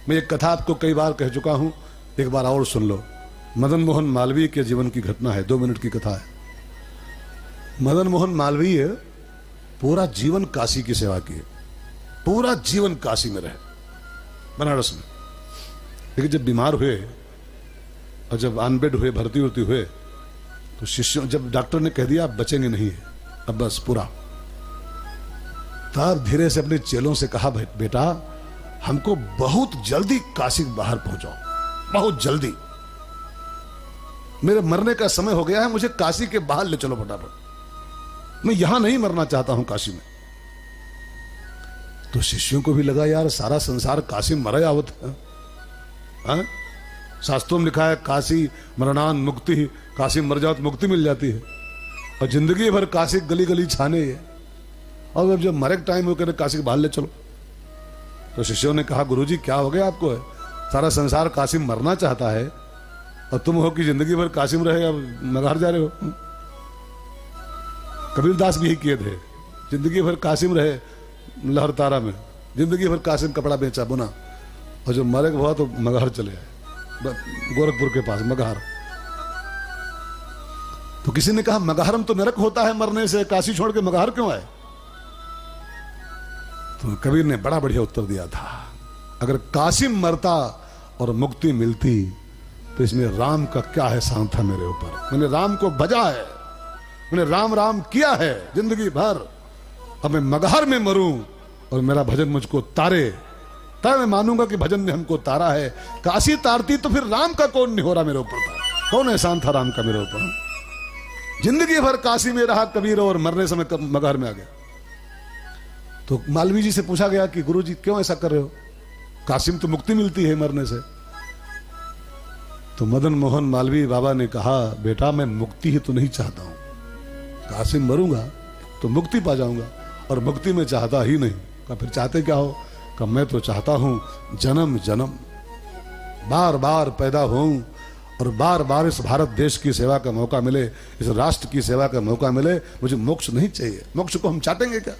मैं एक कथा आपको कई बार कह चुका हूं, एक बार और सुन लो। मदन मोहन मालवीय के जीवन की घटना है, 2 मिनट की कथा है। मदन मोहन मालवीय पूरा जीवन काशी की सेवा किए, पूरा जीवन काशी में रहे, बनारस में। लेकिन जब बीमार हुए और जब ऑन बेड हुए, भर्ती होती हुए, तो शिष्यों, जब डॉक्टर ने कह दिया आप बचेंगे नहीं है, अब बस पूरा, तब धीरे से अपने चेलों से कहा बेटा हमको बहुत जल्दी काशी बाहर पहुंचाओ, बहुत जल्दी, मेरे मरने का समय हो गया है, मुझे काशी के बाहर ले चलो फटाफट, मैं यहां नहीं मरना चाहता हूं काशी में। तो शिष्यों को भी लगा यार सारा संसार काशी में मरा आवत है, शास्त्रों में लिखा है काशी मरणान मुक्ति, काशी मर जाओ तो मुक्ति मिल जाती है, और जिंदगी भर काशी गली गली छाने है, और जब मरे टाइम हो कर काशी के बाहर ले चलो। तो शिष्यों ने कहा गुरुजी क्या हो गया आपको, है सारा संसार काशी में मरना चाहता है और तुम हो कि जिंदगी भर काशी में रहे, अब मगहर जा रहे हो। कबीरदास भी यही किए थे, जिंदगी भर काशी में रहे, लहर तारा में जिंदगी भर काशी में कपड़ा बेचा बुना, और जब मरे हुआ तो मगहर चले आए, गोरखपुर के पास मगहर। तो किसी ने कहा मगहरम तो नरक होता है मरने से, काशी छोड़ के मगहर क्यों आए? तो कबीर ने बड़ा बढ़िया उत्तर दिया था, अगर काशी में मरता और मुक्ति मिलती तो इसमें राम का क्या एहसान था मेरे ऊपर, मैंने राम को भजा है, मैंने राम राम किया है जिंदगी भर, अब मैं मगहर में मरूं और मेरा भजन मुझको तारे, तब मैं मानूंगा कि भजन ने हमको तारा है। काशी तारती तो फिर राम का कौन नहीं हो रहा मेरे ऊपर था, कौन एहसान था राम का मेरे ऊपर? जिंदगी भर काशी में रहा कबीर और मरने समय मगहर में आ गया। तो मालवीय जी से पूछा गया कि गुरुजी क्यों ऐसा कर रहे हो, काशी में तो मुक्ति मिलती है मरने से। तो मदन मोहन मालवीय बाबा ने कहा बेटा मैं मुक्ति ही तो नहीं चाहता हूं, काशी में मरूंगा तो मुक्ति पा जाऊंगा, और मुक्ति में चाहता ही नहीं। कहा फिर चाहते क्या हो? कहा मैं तो चाहता हूं जन्म जन्म बार बार पैदा होऊं और बार बार इस भारत देश की सेवा का मौका मिले, इस राष्ट्र की सेवा का मौका मिले, मुझे मोक्ष नहीं चाहिए। मोक्ष को हम चाटेंगे क्या?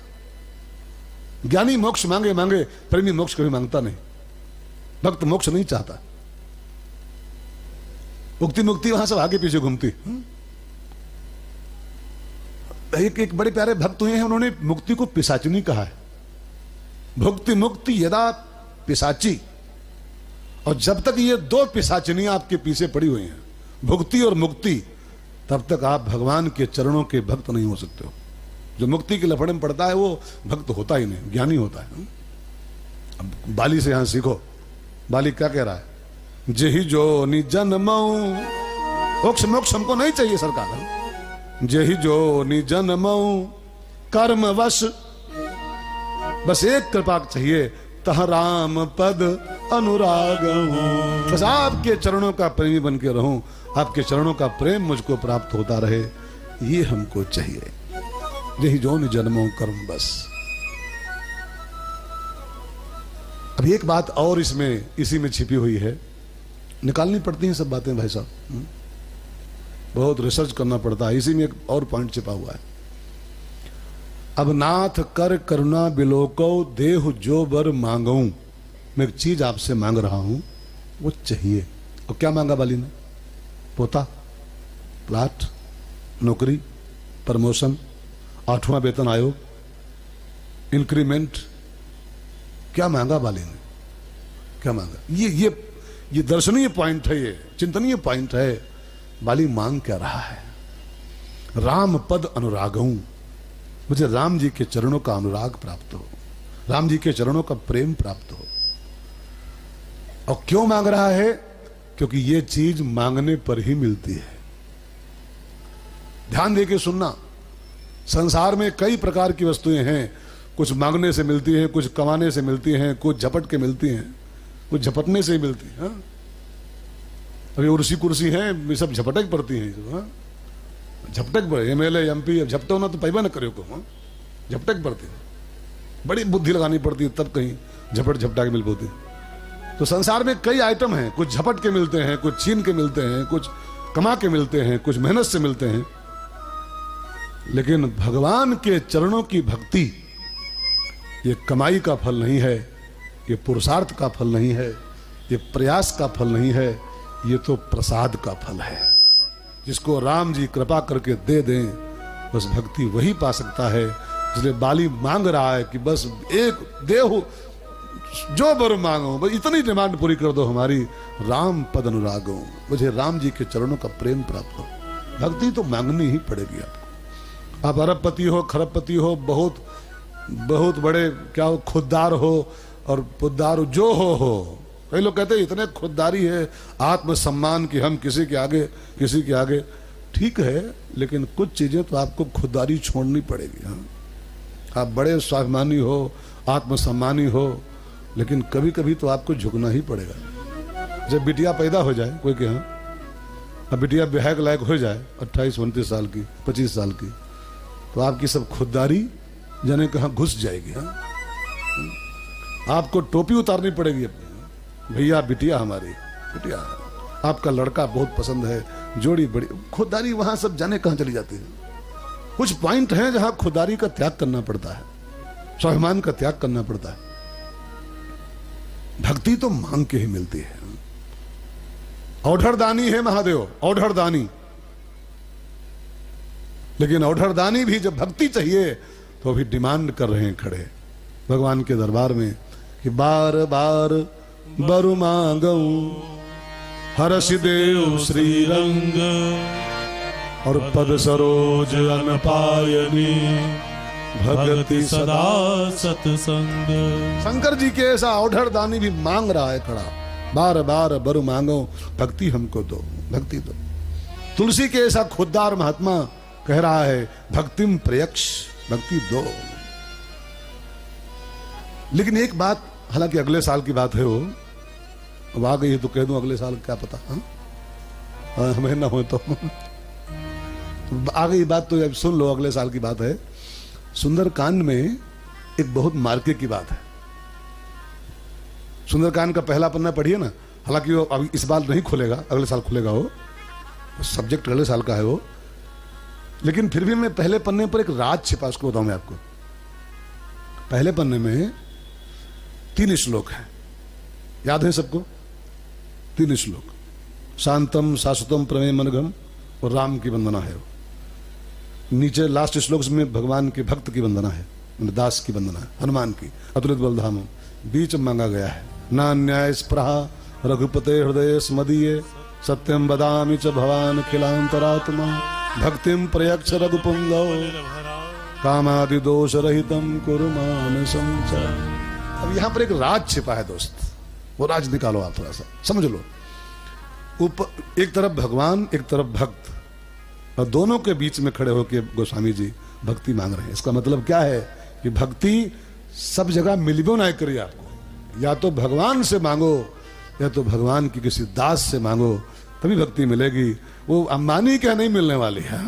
ज्ञानी मोक्ष मांगे मांगे, प्रेमी मोक्ष कभी मांगता नहीं, भक्त मोक्ष नहीं चाहता। मुक्ति मुक्ति वहां सब आगे पीछे घूमती। एक बड़े प्यारे भक्त हुए हैं, उन्होंने मुक्ति को पिशाचिनी कहा है। भुक्ति मुक्ति यदा पिशाची, और जब तक ये 2 पिशाचिनियां आपके पीछे पड़ी हुई हैं, भुक्ति और मुक्ति, तब तक आप भगवान के चरणों के भक्त नहीं हो सकते हो। जो मुक्ति के लफड़े में पड़ता है वो भक्त होता ही नहीं, ज्ञानी होता है। अब बाली से यहां सीखो, बाली क्या कह रहा है? जेहि जो निजन्मऊ, मोक्ष मोक्ष हमको नहीं चाहिए सरकार, जेहि जो निजन्मऊ कर्मवश, बस एक कृपा चाहिए, तह राम पद अनुराग, बस आपके चरणों का प्रेमी बन के रहूं, आपके चरणों का प्रेम मुझको प्राप्त होता रहे, ये हमको चाहिए। यही जो जन्मों कर्म बस। अब एक बात और इसमें इसी में छिपी हुई है, निकालनी पड़ती हैं सब बातें भाई साहब, बहुत रिसर्च करना पड़ता है। इसी में एक और पॉइंट छिपा हुआ है। अब नाथ कर करुणा बिलोको देहु जो बर मांगूं, मैं एक चीज आपसे मांग रहा हूं वो चाहिए। और क्या मांगा बाली ने? पोता, प्लाट, नौकरी, प्रमोशन, 8वां वेतन आयोग, इंक्रीमेंट, क्या मांगा बाली ने? क्या मांगा? ये दर्शनीय पॉइंट है, ये चिंतनीय पॉइंट है। बाली मांग क्या रहा है? राम पद अनुरागूं, मुझे राम जी के चरणों का अनुराग प्राप्त हो, राम जी के चरणों का प्रेम प्राप्त हो। और क्यों मांग रहा है? क्योंकि ये चीज मांगने पर ही मिलती है। ध्यान देके सुनना, संसार में कई प्रकार की वस्तुएं हैं, कुछ मांगने से मिलती हैं, कुछ कमाने से मिलती हैं, कुछ झपट के मिलती हैं, कुछ झपटने से ही मिलती है। अभी उर्सी कुर्सी है, ये सब झपटक पड़ती हैं। झपटक पड़े, MLA MP, झपटे होना तो पैबा न करे को, झपटक पड़ती है, बड़ी बुद्धि लगानी पड़ती है तब कहीं झपट झपटा के मिल पाती है। तो संसार में कई आइटम हैं, कुछ झपट के मिलते हैं, कुछ छीन के मिलते हैं, कुछ कमा के मिलते हैं, कुछ मेहनत से मिलते हैं। लेकिन भगवान के चरणों की भक्ति ये कमाई का फल नहीं है, ये पुरुषार्थ का फल नहीं है, ये प्रयास का फल नहीं है, ये तो प्रसाद का फल है। जिसको राम जी कृपा करके दे दें बस भक्ति वही पा सकता है। इसलिए बाली मांग रहा है कि बस एक देहो जो बर मांगो, बस इतनी डिमांड पूरी कर दो हमारी, राम पद अनुरागो, मुझे राम जी के चरणों का प्रेम प्राप्त हो। भक्ति तो मांगनी ही पड़ेगी आपको। आप अरबपति हो, खरबपति हो, बहुत बहुत बड़े क्या हो, खुददार हो और पुद्दार हो, जो हो। कई लोग कहते हैं इतने खुददारी है, आत्मसम्मान की हम किसी के आगे। ठीक है, लेकिन कुछ चीजें तो आपको खुददारी छोड़नी पड़ेगी। हाँ, आप बड़े स्वाभिमानी हो, आत्मसम्मानी हो, लेकिन कभी कभी तो आपको झुकना ही पड़ेगा। जब बिटिया पैदा हो जाए कोई के यहाँ, अब बिटिया ब्याह के लायक हो जाए 28-29 साल की, 25 साल की, तो आपकी सब खुददारी जाने कहाँ घुस जाएगी। हाँ, आपको टोपी उतारनी पड़ेगी अपनी। भैया बिटिया हमारी, बिटिया आपका लड़का बहुत पसंद है, जोड़ी बड़ी, खुददारी वहां सब जाने कहां चली जाती है। कुछ पॉइंट हैं जहां खुददारी का त्याग करना पड़ता है, स्वाभिमान का त्याग करना पड़ता है। भक्ति तो मांग के ही मिलती है। औढ़रदानी है महादेव, औढ़रदानी, लेकिन औढ़रदानी भी जब भक्ति चाहिए तो अभी डिमांड कर रहे हैं खड़े भगवान के दरबार में कि बार बार बरु मांगऊं हरसि देव श्री रंग और पद सरोज अनपायनी भगति सदा सत्संग। शंकर जी के ऐसा औढ़रदानी भी मांग रहा है खड़ा, बार बार बरु मांगो, भक्ति हमको दो, भक्ति दो। तुलसी के ऐसा खुददार महात्मा कह रहा है भक्तिम प्रयक्ष, भक्ति दो। लेकिन एक बात, हालांकि अगले साल की बात है वो, अब आ गई है तो कह दूं अगले साल, क्या पता। हाँ, हमें ना हो तो आ गई बात, तो अब सुन लो, अगले साल की बात है। सुंदरकांड में एक बहुत मार्के की बात है। सुंदरकांड का पहला पन्ना पढ़िए ना, हालांकि वो अभी इस बार नहीं खुलेगा, अगले साल खुलेगा, वो सब्जेक्ट अगले साल का है वो, लेकिन फिर भी मैं पहले पन्ने पर एक राज छिपा, उसको बताऊं मैं आपको। पहले पन्ने में 3 श्लोक हैं, याद है सबको? 3 श्लोक, शांतम शाश्वतम प्रमेय मनगम और राम की वंदना है। नीचे लास्ट श्लोक में भगवान के भक्त की वंदना है, दास की वंदना है, हनुमान की, अतुलित बलधाम। बीच में मांगा गया है ना न्याय स्पृहा रघुपते हृदय स्मदीये सत्यम बदामि च भवान खिलांतरात्मा भक्तिम प्रयक्ष रघुपुंगो कामादि दोष रहितम कुरु मानसं च। अब यहाँ पर एक राज छिपा है दोस्त, वो राज निकालो आप, थोड़ा सा समझ लो। ऊपर एक तरफ भगवान, एक तरफ भक्त, और दोनों के बीच में खड़े होकर गोस्वामी जी भक्ति मांग रहे हैं। इसका मतलब क्या है कि भक्ति सब जगह मिलबो ना करिए आपको, या तो भगवान से मांगो या तो भगवान की किसी दास से मांगो, तभी भक्ति मिलेगी। वो अंबानी क्या नहीं मिलने वाली है,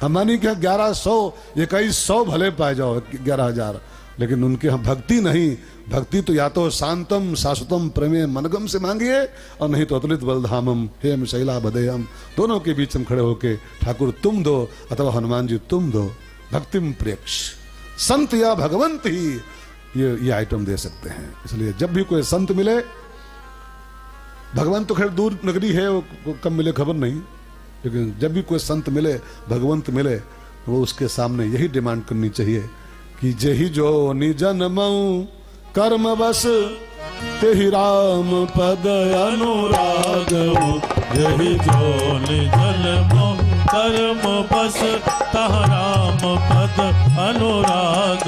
अंबानी क्या 1100-2100 भले पाए जाओ, 11,000, लेकिन उनके यहाँ भक्ति नहीं। भक्ति तो या तो शांतम शाश्वतम प्रमेय मनगम से मांगिए, और नहीं तो अतुलित बलधामम हेम शैला बदेयम, दोनों के बीच में खड़े होके ठाकुर तुम दो अथवा हनुमान जी तुम दो। भक्तिम प्रेक्ष, संत या भगवंत ही ये आइटम दे सकते हैं। इसलिए जब भी कोई संत मिले, भगवान तो खैर दूर नगरी है, वो कब मिले खबर नहीं, लेकिन जब भी कोई संत मिले, भगवंत मिले, वो उसके सामने यही डिमांड करनी चाहिए कि जेहि जो निजन्मऊ कर्म बस तेहि राम पद अनुराग। जेहि जो निजन्मऊ कर्म बस तह राम पद अनुराग।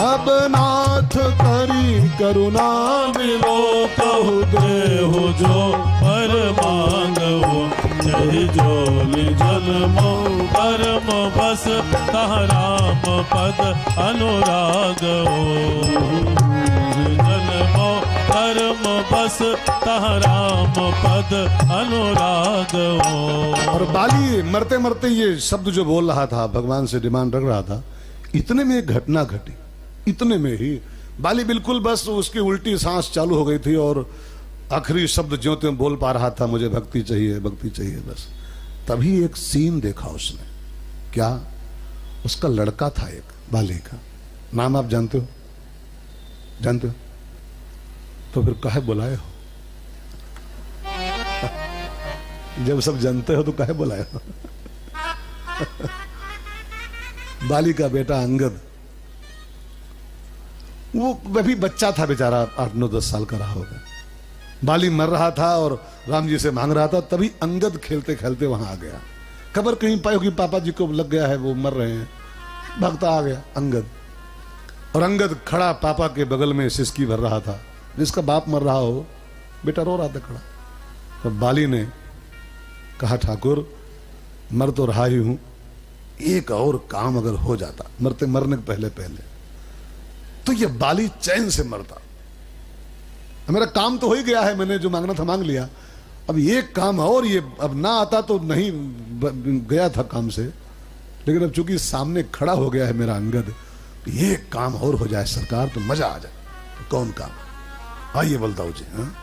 अब नाथ करी करुणा मिलो कहु देहु जो पर मांगो। जेहि जो निजन्मऊ कर्म बस तह राम पद अनुराग। जन्मो कर्म बस तह राम पद अनुराग। और बाली मरते मरते ये शब्द जो बोल रहा था, भगवान से डिमांड रख रहा था, इतने में एक घटना घटी। इतने में ही बाली बिल्कुल बस उसकी उल्टी सांस चालू हो गई थी और आखिरी शब्द ज्यों त्यों बोल पा रहा था, मुझे भक्ति चाहिए, भक्ति चाहिए बस। तभी एक सीन देखा उसने। क्या? उसका लड़का था एक, बाली का नाम आप जानते हो? जानते हो? तो फिर काहे बुलाए हो? जब सब जानते हो तो काहे बुलाया? बाली का बेटा अंगद, वो अभी बच्चा था बेचारा, 8-9-10 साल का रहा होगा। बाली मर रहा था और राम जी से मांग रहा था, तभी अंगद खेलते खेलते वहां आ गया। खबर कहीं पाई होगी पापा जी को लग गया है, वो मर रहे हैं। भागता आ गया अंगद, और अंगद खड़ा पापा के बगल में सिसकी भर रहा था। जिसका बाप मर रहा हो, बेटा रो रहा था खड़ा। तो बाली ने कहा, ठाकुर मर तो रहा ही हूं, एक और काम अगर हो जाता मरने के पहले पहले, तो ये बाली चैन से मरता। मेरा काम तो हो ही गया है, मैंने जो मांगना था मांग लिया। अब एक काम और, ये अब ना आता तो नहीं गया था काम से, लेकिन अब चूंकि सामने खड़ा हो गया है मेरा अंगद, ये काम और हो जाए सरकार तो मजा आ जाए। तो कौन काम? आइए बलदाऊ जी, हाँ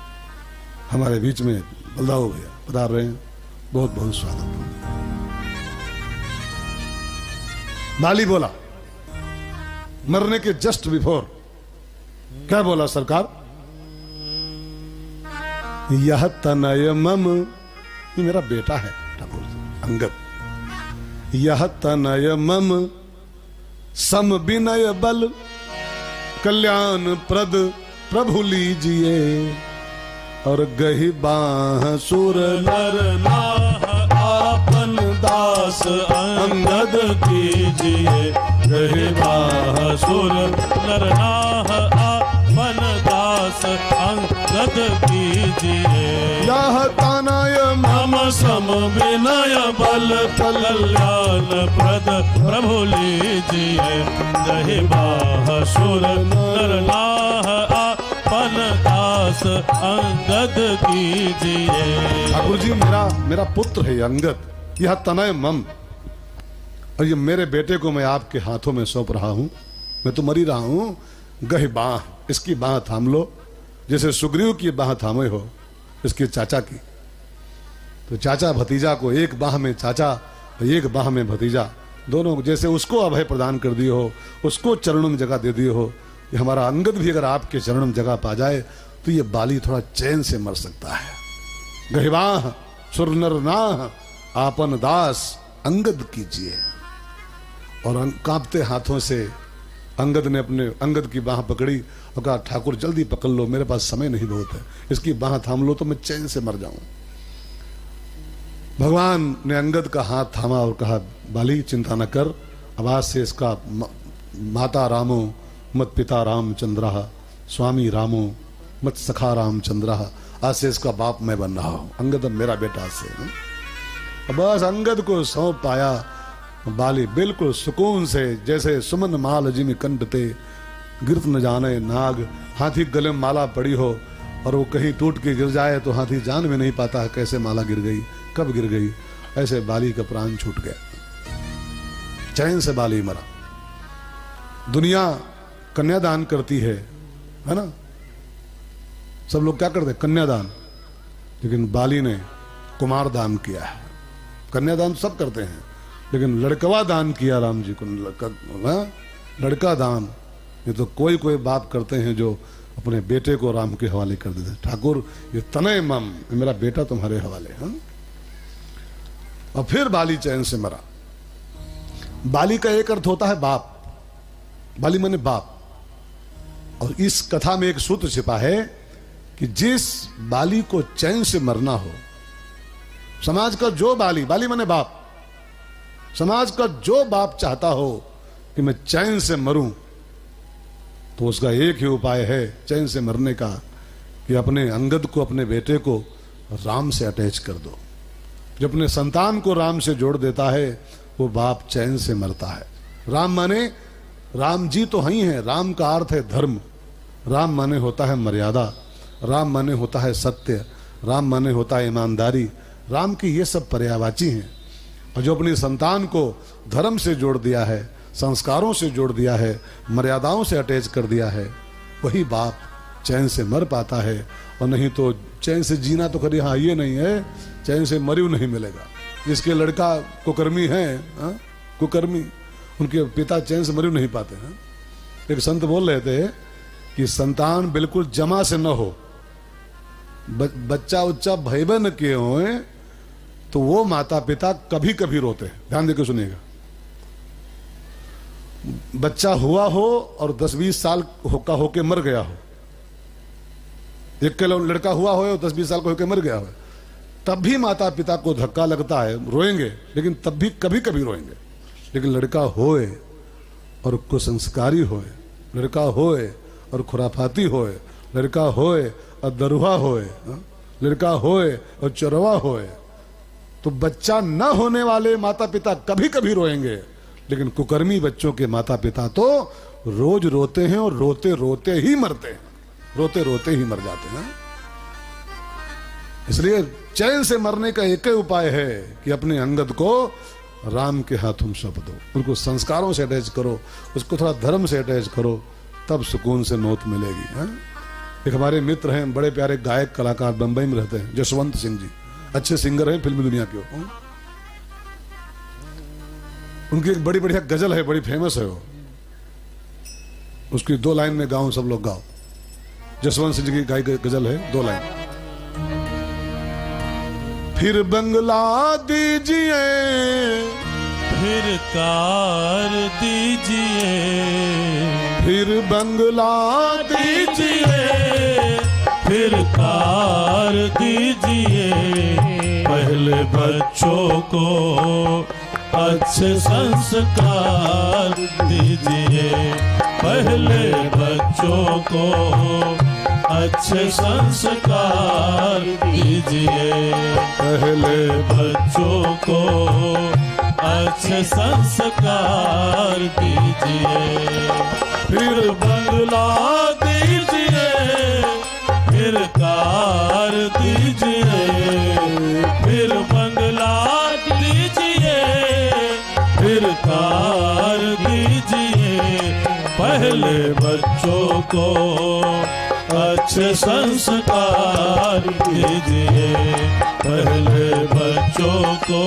हमारे बीच में बलदाऊ भैया पधार रहे हैं, बहुत बहुत स्वागत। बाली बोला मरने के जस्ट बिफोर, क्या बोला सरकार? यह तनय मम, ये मेरा बेटा है ठाकुर अंगद, यह तनय मम सम विनय बल कल्याण प्रद प्रभु लीजिए, और गही बाह सुर नर नाह आपन दास अंगद कीजिए, गही बाह सुर नर नाह आपन दास अंगद कीजिए। यह तनय मम सम विनय बल कल्याण प्रद प्रभु लीजिए, गही बाह सुर नर नाह आपन दास अंगद कीजिए। ठाकुर जी मेरा पुत्र है अंगद, यह तनय मम, और ये मेरे बेटे को मैं आपके हाथों में सौंप रहा हूं। मैं तो मर ही रहा हूं, गह बाह, इसकी बाह थाम लो, जैसे सुग्रीव की बाह थामे हो इसके चाचा की। तो चाचा भतीजा को, एक बाह में चाचा एक बाह में भतीजा, दोनों जैसे उसको अभय प्रदान कर दिए हो, उसको चरणों में जगह दे दिए हो, ये हमारा अंगद भी अगर आपके चरणों में जगह पा जाए तो ये बाली थोड़ा चैन से मर सकता है। गहिबाह सुर नर नाह आपन दास अंगद कीजिए। और कांपते हाथों से अंगद ने अपने अंगद की बाह पकड़ी और कहा, ठाकुर जल्दी पकड़ लो, मेरे पास समय नहीं बहुत है, इसकी बाह थाम लो तो मैं चैन से मर जाऊं। भगवान ने अंगद का हाथ थामा और कहा, बाली चिंता न कर, आवाज से इसका माता रामो मत पिता रामचंद्र, स्वामी रामो मत सखा रामचंद्र, आज से इसका बाप मैं बन रहा हूं। अंगद अब मेरा बेटा से। बस अंगद को सौंप पाया बाली बिल्कुल सुकून से, जैसे सुमन माल जिम कंठते गिरत न जाने नाग। हाथी गले में माला पड़ी हो और वो कहीं टूट के गिर जाए तो हाथी जान में नहीं पाता है कैसे माला गिर गई, कब गिर गई। ऐसे बाली का प्राण छूट गया, चैन से बाली मरा। दुनिया कन्यादान करती है ना, सब लोग क्या करते हैं कन्यादान, लेकिन बाली ने कुमार दान किया है। कन्यादान सब करते हैं, लेकिन लड़कवा दान किया राम जी को, लड़का दान ये तो कोई कोई बाप करते हैं जो अपने बेटे को राम के हवाले कर देते हैं। ठाकुर ये तनय मम, मेरा बेटा तुम्हारे हवाले है। और फिर बाली चैन से मरा। बाली का एक अर्थ होता है बाप, बाली माने बाप। और इस कथा में एक सूत्र छिपा है कि जिस बाली को चैन से मरना हो, समाज का जो बाली, बाली माने बाप, समाज का जो बाप चाहता हो कि मैं चैन से मरूं, तो उसका एक ही उपाय है चैन से मरने का, कि अपने अंगद को, अपने बेटे को राम से अटैच कर दो। जो अपने संतान को राम से जोड़ देता है वो बाप चैन से मरता है। राम माने राम जी तो ही है, राम का अर्थ है धर्म, राम माने होता है मर्यादा, राम माने होता है सत्य, राम माने होता है ईमानदारी। राम की ये सब पर्यायवाची हैं। और जो अपनी संतान को धर्म से जोड़ दिया है, संस्कारों से जोड़ दिया है, मर्यादाओं से अटैच कर दिया है, वही बाप चैन से मर पाता है। और नहीं तो चैन से जीना तो कभी हाँ ये नहीं है, चैन से मरियो नहीं मिलेगा। जिसके लड़का कुकर्मी है, कुकर्मी, उनके पिता चैन से मरियो नहीं पाते हैं। एक संत बोल रहे थे कि संतान बिल्कुल जमा से न हो, बच्चा उच्चा भयबन के होए तो वो माता पिता कभी कभी रोते हैं। ध्यान देकर सुनिएगा। बच्चा हुआ हो और 10-20 साल का होके मर गया हो, एक लड़का हुआ हो और 10-20 साल का होके मर गया हो, तब भी माता पिता को धक्का लगता है, रोएंगे, लेकिन तब भी कभी कभी रोएंगे। लेकिन लड़का होए और कुसंस्कारी होए, लड़का होए और खुराफाती होए, लड़का होए और दरुहा होए, लड़का होए और चरवा होए, तो बच्चा न होने वाले माता पिता कभी कभी रोएंगे, लेकिन कुकर्मी बच्चों के माता पिता तो रोज रोते हैं और रोते रोते ही मरते हैं, रोते रोते ही मर जाते हैं। इसलिए चैन से मरने का एक ही उपाय है कि अपने अंगद को राम के हाथों सौंप दो, उनको संस्कारों से अटैच करो, उसको थोड़ा धर्म से अटैच करो, तब सुकून से मौत मिलेगी। है? एक हमारे मित्र हैं, बड़े प्यारे गायक कलाकार, बंबई में रहते हैं, जसवंत सिंह जी, अच्छे सिंगर हैं, फिल्मी दुनिया के। उनकी एक बड़ी बढ़िया गजल है, बड़ी फेमस है वो, उसकी 2 लाइन में गाओ, सब लोग गाओ। जसवंत सिंह जी की गाई गजल है, 2 लाइन। फिर बंगला दीजिए, फिर कार दीजिए, फिर बंगला दीजिए, फिर कार दीजिए, पहले बच्चों को अच्छे संस्कार दीजिए, पहले बच्चों को अच्छे संस्कार दीजिए, पहले बच्चों को अच्छे संस्कार दीजिए, फिर बंगला दीजिए, फिर कार दीजिए, फिर बंगला दीजिए, फिर कार दीजिए, पहले बच्चों को अच्छे संस्कार दीजिए, पहले बच्चों को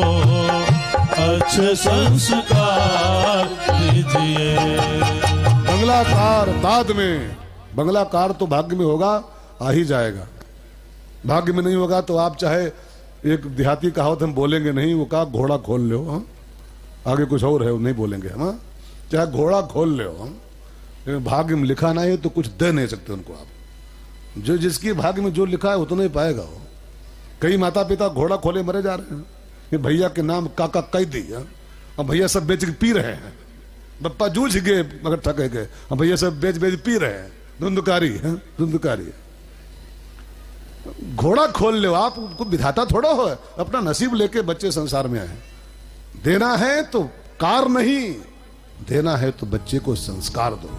अच्छे संस्कार दीजिए। बंगला कार बाद में, बंगला कार तो भाग्य में होगा, आ ही जाएगा। भाग्य में नहीं होगा तो आप चाहे, एक देहाती कहावत हम बोलेंगे नहीं, वो कहा घोड़ा खोल लो। हाँ, आगे कुछ और है, वो नहीं बोलेंगे हम। चाहे घोड़ा खोल लो, लेकिन भाग्य में लिखा नहीं है तो कुछ दे नहीं सकते उनको आप। जो जिसकी भाग्य में जो लिखा है उतना ही पाएगा वो। कई माता पिता घोड़ा खोले मरे जा रहे हैं, ये भैया के नाम काका कह दी, और भैया सब बेच के पी रहे हैं। बप्पा जूझ गए मगर थके गए, भैया सब बेच बेच पी रहे हैं। धुंधकारी है, धुंधकारी। घोड़ा खोल लो आप, उनको विधाता थोड़ा हो, अपना नसीब लेके बच्चे संसार में आए। देना है तो कार नहीं, देना है तो बच्चे को संस्कार दो,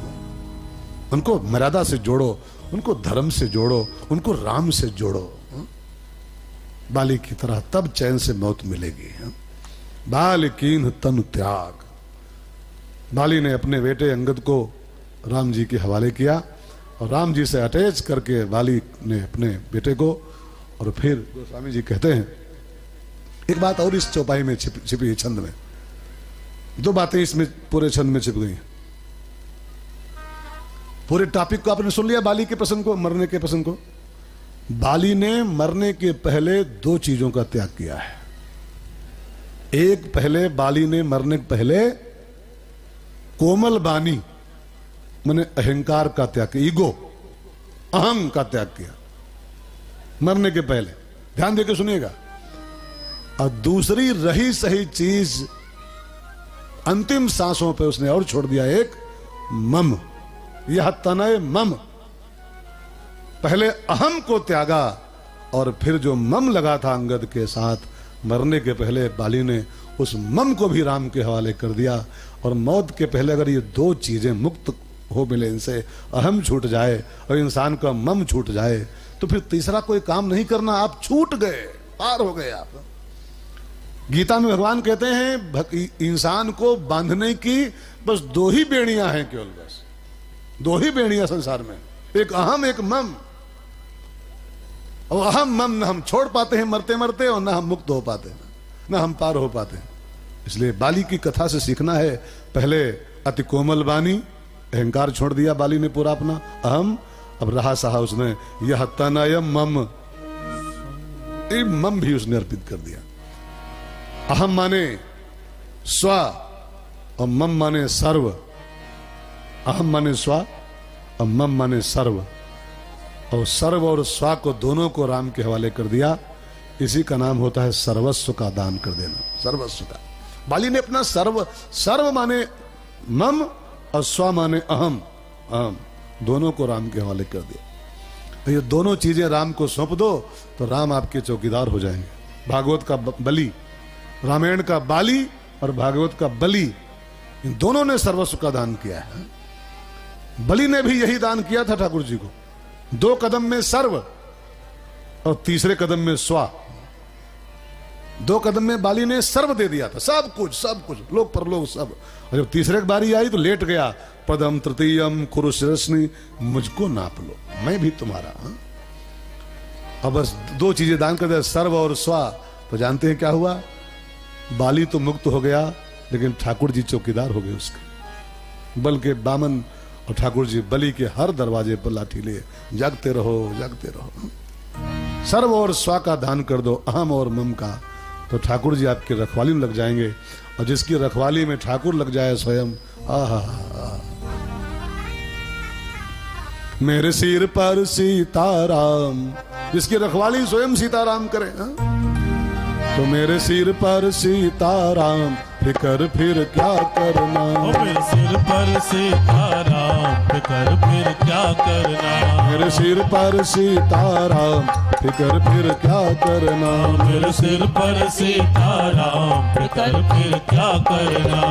उनको मर्यादा से जोड़ो, उनको धर्म से जोड़ो, उनको राम से जोड़ो, बाली की तरह, तब चैन से मौत मिलेगी। बाल कीन्ह तनु त्याग। बाली ने अपने बेटे अंगद को राम जी के हवाले किया और राम जी से अटैच करके बाली ने अपने बेटे को, और फिर गोस्वामी जी कहते हैं एक बात और इस चौपाई में छिपी है, छंद में 2 बातें इसमें पूरे छंद में छिप गई। पूरे टॉपिक को आपने सुन लिया, बाली के प्रसंग को, मरने के प्रसंग को। बाली ने मरने के पहले 2 चीजों का त्याग किया है। एक, पहले बाली ने मरने के पहले कोमल बानी माने अहंकार का त्याग किया, ईगो, अहम का त्याग किया मरने के पहले। ध्यान देकर सुनिएगा। और दूसरी रही सही चीज अंतिम सांसों पे उसने और छोड़ दिया, एक मम, यह तनय मम। पहले अहम को त्यागा और फिर जो मम लगा था अंगद के साथ, मरने के पहले बाली ने उस मम को भी राम के हवाले कर दिया। और मौत के पहले अगर ये 2 चीजें मुक्त हो मिले, इनसे अहम छूट जाए और इंसान का मम छूट जाए, तो फिर तीसरा कोई काम नहीं करना, आप छूट गए, पार हो गए आप। गीता में भगवान कहते हैं इंसान को बांधने की बस 2 ही बेड़ियां हैं, केवल बस 2 ही बेड़ियां संसार में, एक अहम, एक मम। और अहम मम न हम छोड़ पाते हैं मरते मरते, और ना हम मुक्त हो पाते हैं, ना हम पार हो पाते हैं। इसलिए बाली की कथा से सीखना है, पहले अति कोमल बानी, अहंकार छोड़ दिया बाली ने पूरा अपना, अहम। अब रहा सहा उसने यह तनय मम, मम भी उसने अर्पित कर दिया। अहम माने स्व और मम माने सर्व। अहम माने स्व और मम माने सर्व, और सर्व और स्व को दोनों को राम के हवाले कर दिया। इसी का नाम होता है सर्वस्व का दान कर देना, सर्वस्व का। बाली ने अपना सर्व माने मम और स्व माने अहम, अहम दोनों को राम के हवाले कर दिया। तो ये दोनों चीजें राम को सौंप दो तो राम आपके चौकीदार हो जाएंगे। भागवत का बलि, रामायण का बाली और भागवत का बलि, इन दोनों ने सर्वस्व का दान किया है। बलि ने भी यही दान किया था ठाकुर जी को, 2 कदम में सर्व और तीसरे कदम में स्व। 2 कदम में बाली ने सर्व दे दिया था, सब कुछ लोक परलोक सब। और जब तीसरे बारी आई तो लेट गया, पदम तृतीयम कुरुशिरस्नि, मुझको नाप लो, मैं भी तुम्हारा। अब बस 2 चीजें दान कर दिया, सर्व और स्व। तो जानते हैं क्या हुआ? बाली तो मुक्त हो गया, लेकिन ठाकुर जी चौकीदार हो गए उसके। बल के बामन और ठाकुर जी बलि के हर दरवाजे पर लाठी लिए, जागते रहो जागते रहो। सर्व और स्व का दान कर दो, अहम और मम का, तो ठाकुर जी आपकी रखवाली में लग जाएंगे। और जिसकी रखवाली में ठाकुर लग जाए स्वयं, आहा, मेरे सिर पर सीताराम, जिसकी रखवाली स्वयं सीताराम करे, तो मेरे सिर पर सीताराम, फिकर फिर क्या करना। मेरे सिर पर सीताराम, फिकर फिर क्या करना। मेरे सिर पर सीताराम, फिकर फिर क्या करना। मेरे सिर पर सीताराम, फिकर फिर क्या करना।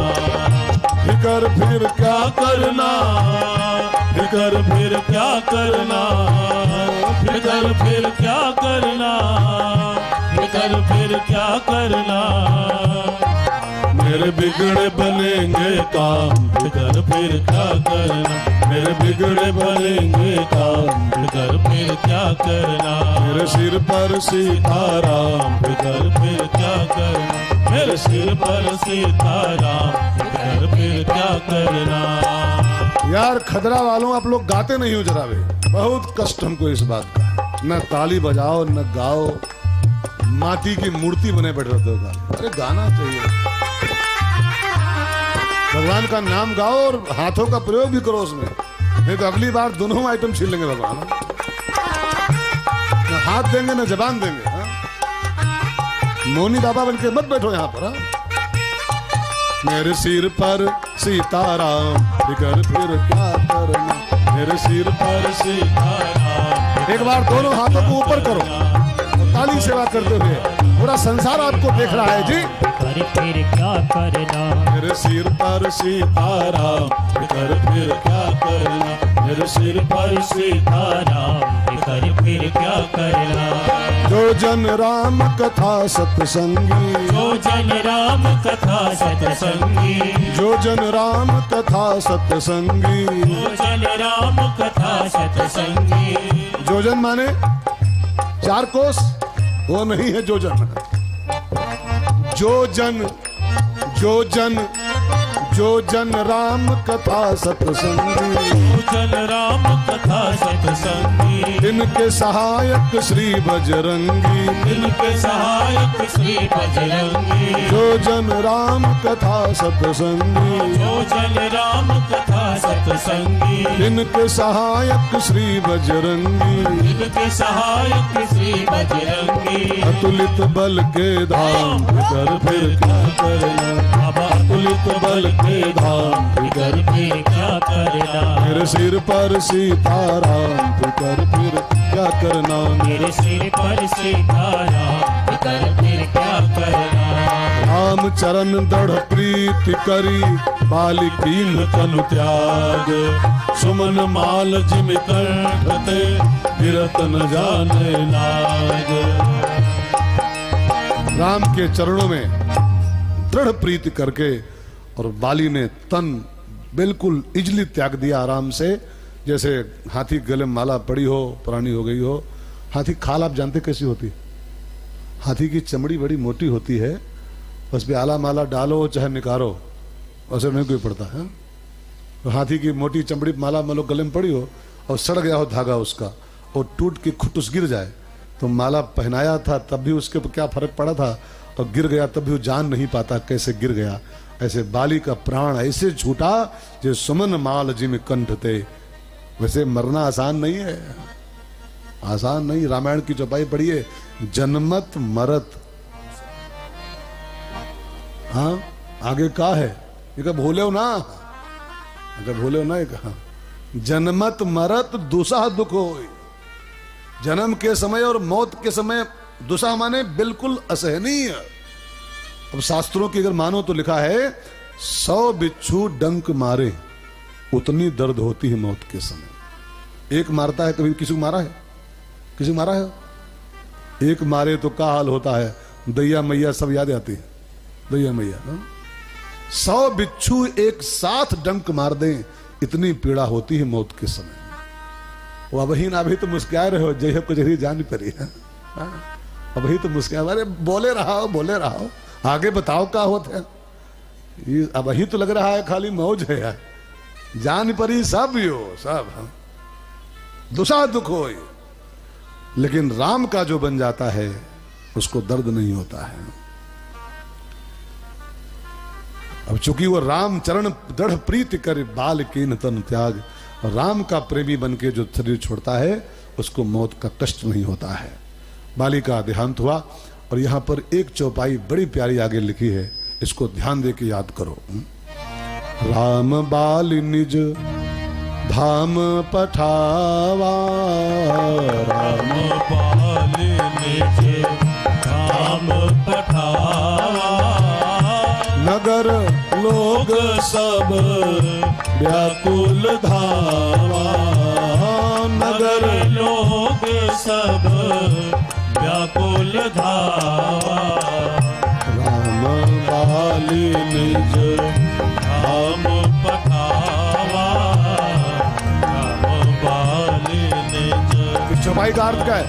फिकर फिर क्या करना, फिकर फिर क्या करना। फिकर फिर क्या करना, फिकर फिर क्या करना। मेरे बिगड़े बनेंगे काम, फिकर फिर क्या करना। मेरे बिगड़े बनेंगे काम, फिकर फिर क्या करना। मेरे सिर पर सीताराम, फिकर फिर क्या करना। मेरे सिर पर सीताराम, फिकर फिर क्या करना। यार खदरा वालों, आप लोग गाते नहीं हो जरा वे, बहुत कष्ट हमको इस बात का। न ताली बजाओ न गाओ, माटी की मूर्ति बने बैठे रहते हो। अरे गाना चाहिए, भगवान का नाम गाओ और हाथों का प्रयोग भी करो उसमें, नहीं तो अगली बार दोनों आइटम छीन लेंगे भगवान। न हाथ देंगे न जबान देंगे। मौनी बाबा बनके मत बैठो यहाँ पर। मेरे सिर पर सीताराम, फिकर फिर क्या करना। मेरे सिर पर सीताराम। एक बार दोनों हाथों को ऊपर करो, ताली सेवा करते हुए, पूरा संसार आपको देख रहा है जी। फिर क्या करना। मेरे सिर पर सीताराम, फिकर फिर क्या करना। मेरे सिर पर सीताराम, फिकर फिर क्या करना। जो जन राम कथा सत्संगी, जो जन राम कथा सत्संगी। जो जन राम कथा सत्संगी। जो जन राम कथा सत्संगी। जो जन माने 4 कोस, वो नहीं है जो जन। जो जन, जो जन, जो जन राम कथा सत्संगी। जो जन राम कथा सत्संगी। इनके सहायक श्री बजरंगी। इनके सहायक श्री बजरंगी। जो जन राम कथा सत्संगी। जो जन राम कथा सत्संगी। इनके सहायक श्री बजरंगी। इनके सहायक श्री बजरंगी। अतुलित बल के धाम, फिकर फिर क्या करना। बाबा अतुलित बल के धाम, फिकर फिर क्या करना। मेरे सिर पर सीताराम, फिकर फिर क्या करना। मेरे सिर पर सीताराम, फिकर फिर क्या करना। राम चरण दृढ़ प्रीति करी, बाली कीन तनु त्याग। सुमन माल जिम कंठते, गिरत न जाने लाग। राम के चरणों में दृढ़ प्रीति करके, और बाली ने तन बिल्कुल इजली त्याग दिया आराम से। जैसे हाथी गले में माला पड़ी हो, पुरानी हो गई हो। हाथी खाल आप जानते कैसी होती? हाथी की चमड़ी बड़ी मोटी होती है, बस पे आला माला डालो चाहे निकालो, असर नहीं कोई पड़ता है। तो हाथी की मोटी चमड़ी माला मान लो गले में पड़ी हो और सड़ गया हो धागा उसका, और टूट के खुटुस गिर जाए, तो माला पहनाया था तब भी उसके क्या फर्क पड़ा था, और गिर गया तब भी वो जान नहीं पाता कैसे गिर गया। ऐसे बाली का प्राण ऐसे छूटा जो सुमन माल जिम कंठ थे। वैसे मरना आसान नहीं है, आसान नहीं। रामायण की चौपाई पढ़िए, जन्मत मरत। हाँ आगे का है ये कब भूले हो ना, अगर भूले हो ना, ये कहा जन्मत मरत दुसह दुख हो। जन्म के समय और मौत के समय दुसह माने बिल्कुल असहनीय। अब शास्त्रों की अगर मानो तो लिखा है 100 बिच्छू डंक मारे उतनी दर्द होती है मौत के समय। एक मारता है, कभी किसी को मारा है? किसी को मारा है? एक मारे तो क्या हाल होता है, दैया मैया सब याद आती है, दैया मैया। 100 बिच्छू एक साथ डंक मार दें इतनी पीड़ा होती है मौत के समय। वो अब ही ना, अभी तो मुस्कुरा रहे हो, जय कुछ जान पड़ी है, अभी तो मुस्कुरा, अरे बोले रहा हो, आगे बताओ क्या होता है। ये अब ही तो लग रहा है खाली मौज है यार, जान परी सब यो सब। दुसा दुख हो, लेकिन राम का जो बन जाता है उसको दर्द नहीं होता है। अब चूंकि वो राम चरण दृढ़ प्रीति कर बाल कीन तन त्याग, राम का प्रेमी बन के जो शरीर छोड़ता है उसको मौत का कष्ट नहीं होता है। बाली का देहांत हुआ और यहां पर एक चौपाई बड़ी प्यारी आगे लिखी है, इसको ध्यान दे के याद करो। राम बाल निज धाम पठावा, राम बाल निज धाम पठावा, नगर लोग सब व्याकुल धावा, नगर लोग सब व्याकुल धावा। राम बाली निज धाम पठावा, राम बाली निज। चौपाई का अर्थ क्या है?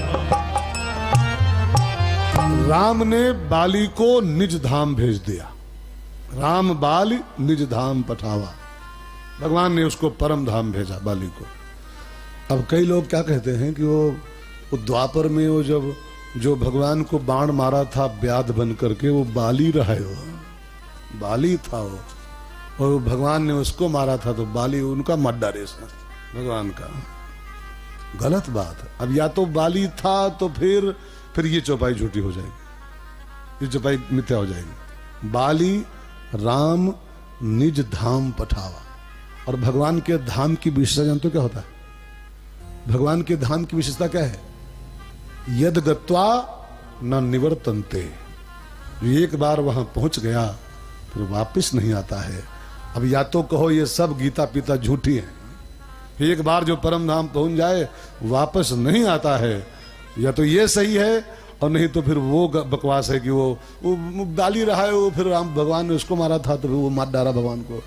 राम ने बाली को निज धाम भेज दिया। राम बाली निज धाम पठावा, भगवान ने उसको परम धाम भेजा बाली को। अब कई लोग क्या कहते हैं कि वो द्वापर में वो जब जो भगवान को बाण मारा था व्याध बन करके, वो बाली रहा है, वो बाली था वो, और भगवान ने उसको मारा था तो बाली उनका मत डारे भगवान का। गलत बात। अब या तो बाली था तो फिर ये चौपाई झूठी हो जाएगी, ये चौपाई मिथ्या हो जाएगी। बाली राम निज धाम पठावा, और भगवान के धाम की विशेषता जानते हो क्या होता है? भगवान के धाम की विशेषता क्या है? यद गत्वा न निवर्तन्ते, एक बार वहां पहुंच गया फिर वापस नहीं आता है। अब या तो कहो ये सब गीता पीता झूठी है, एक बार जो परम धाम पहुंच जाए वापस नहीं आता है, या तो ये सही है और नहीं तो फिर वो बकवास है कि वो बाली रहा है, वो फिर राम भगवान ने उसको मारा था तो वो मार डाला भगवान को।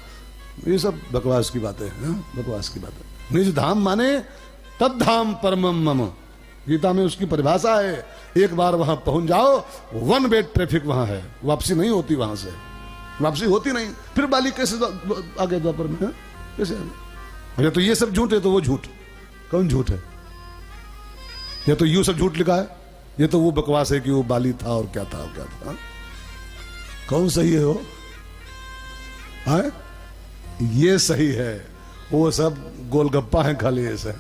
ये सब बकवास की बातें हैं, बकवास की बातें। निज धाम माने तद धाम परमम मम, गीता में उसकी परिभाषा है। एक बार वहां पहुंच जाओ, वन वे ट्रैफिक वहां है, वापसी नहीं होती, वहां से वापसी होती नहीं। फिर बाली कैसे आगे द्वापर में कैसे आगे? या तो ये सब झूठ है तो वो झूठ, कौन झूठ है? या तो यूं सब झूठ लिखा है, ये तो वो बकवास है कि वो बाली था और क्या था और क्या था। कौन सही है वो? है ये सही है, वो सब गोलगप्पा है खाली। ऐसे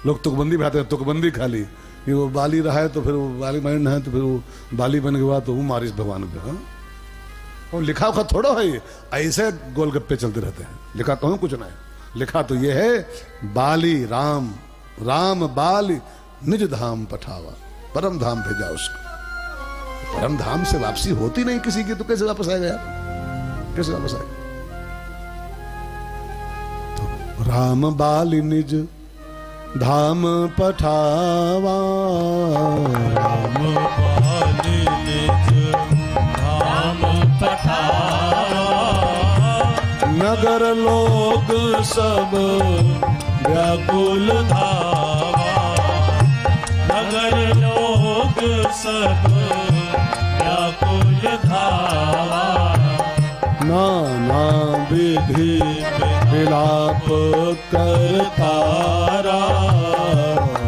लोग तुकबंदी बैठते हैं, तुकबंदी खाली कि वो बाली रहा है तो फिर वो बाली माइंड है तो फिर वो बाली बन गया तो वो मारिस भगवान पे। और लिखा उखा थोड़ा है, ऐसे गोलगप्पे चलते रहते हैं। लिखा कहूं कुछ नहीं, लिखा तो ये है बाली राम, राम बाली निज धाम पठावा, परम धाम भेजा उसको। परम धाम से वापसी होती नहीं किसी की, तो कैसे वापस आएगा यार, कैसे वापस आएगा? तो राम बाली निज धाम पठावा, राम बाली निज धाम पठावा, नगर लोग सब व्याकुल धावा, नगर लोग सब व्याकुल धावा। नाना विधि विलाप करतारा,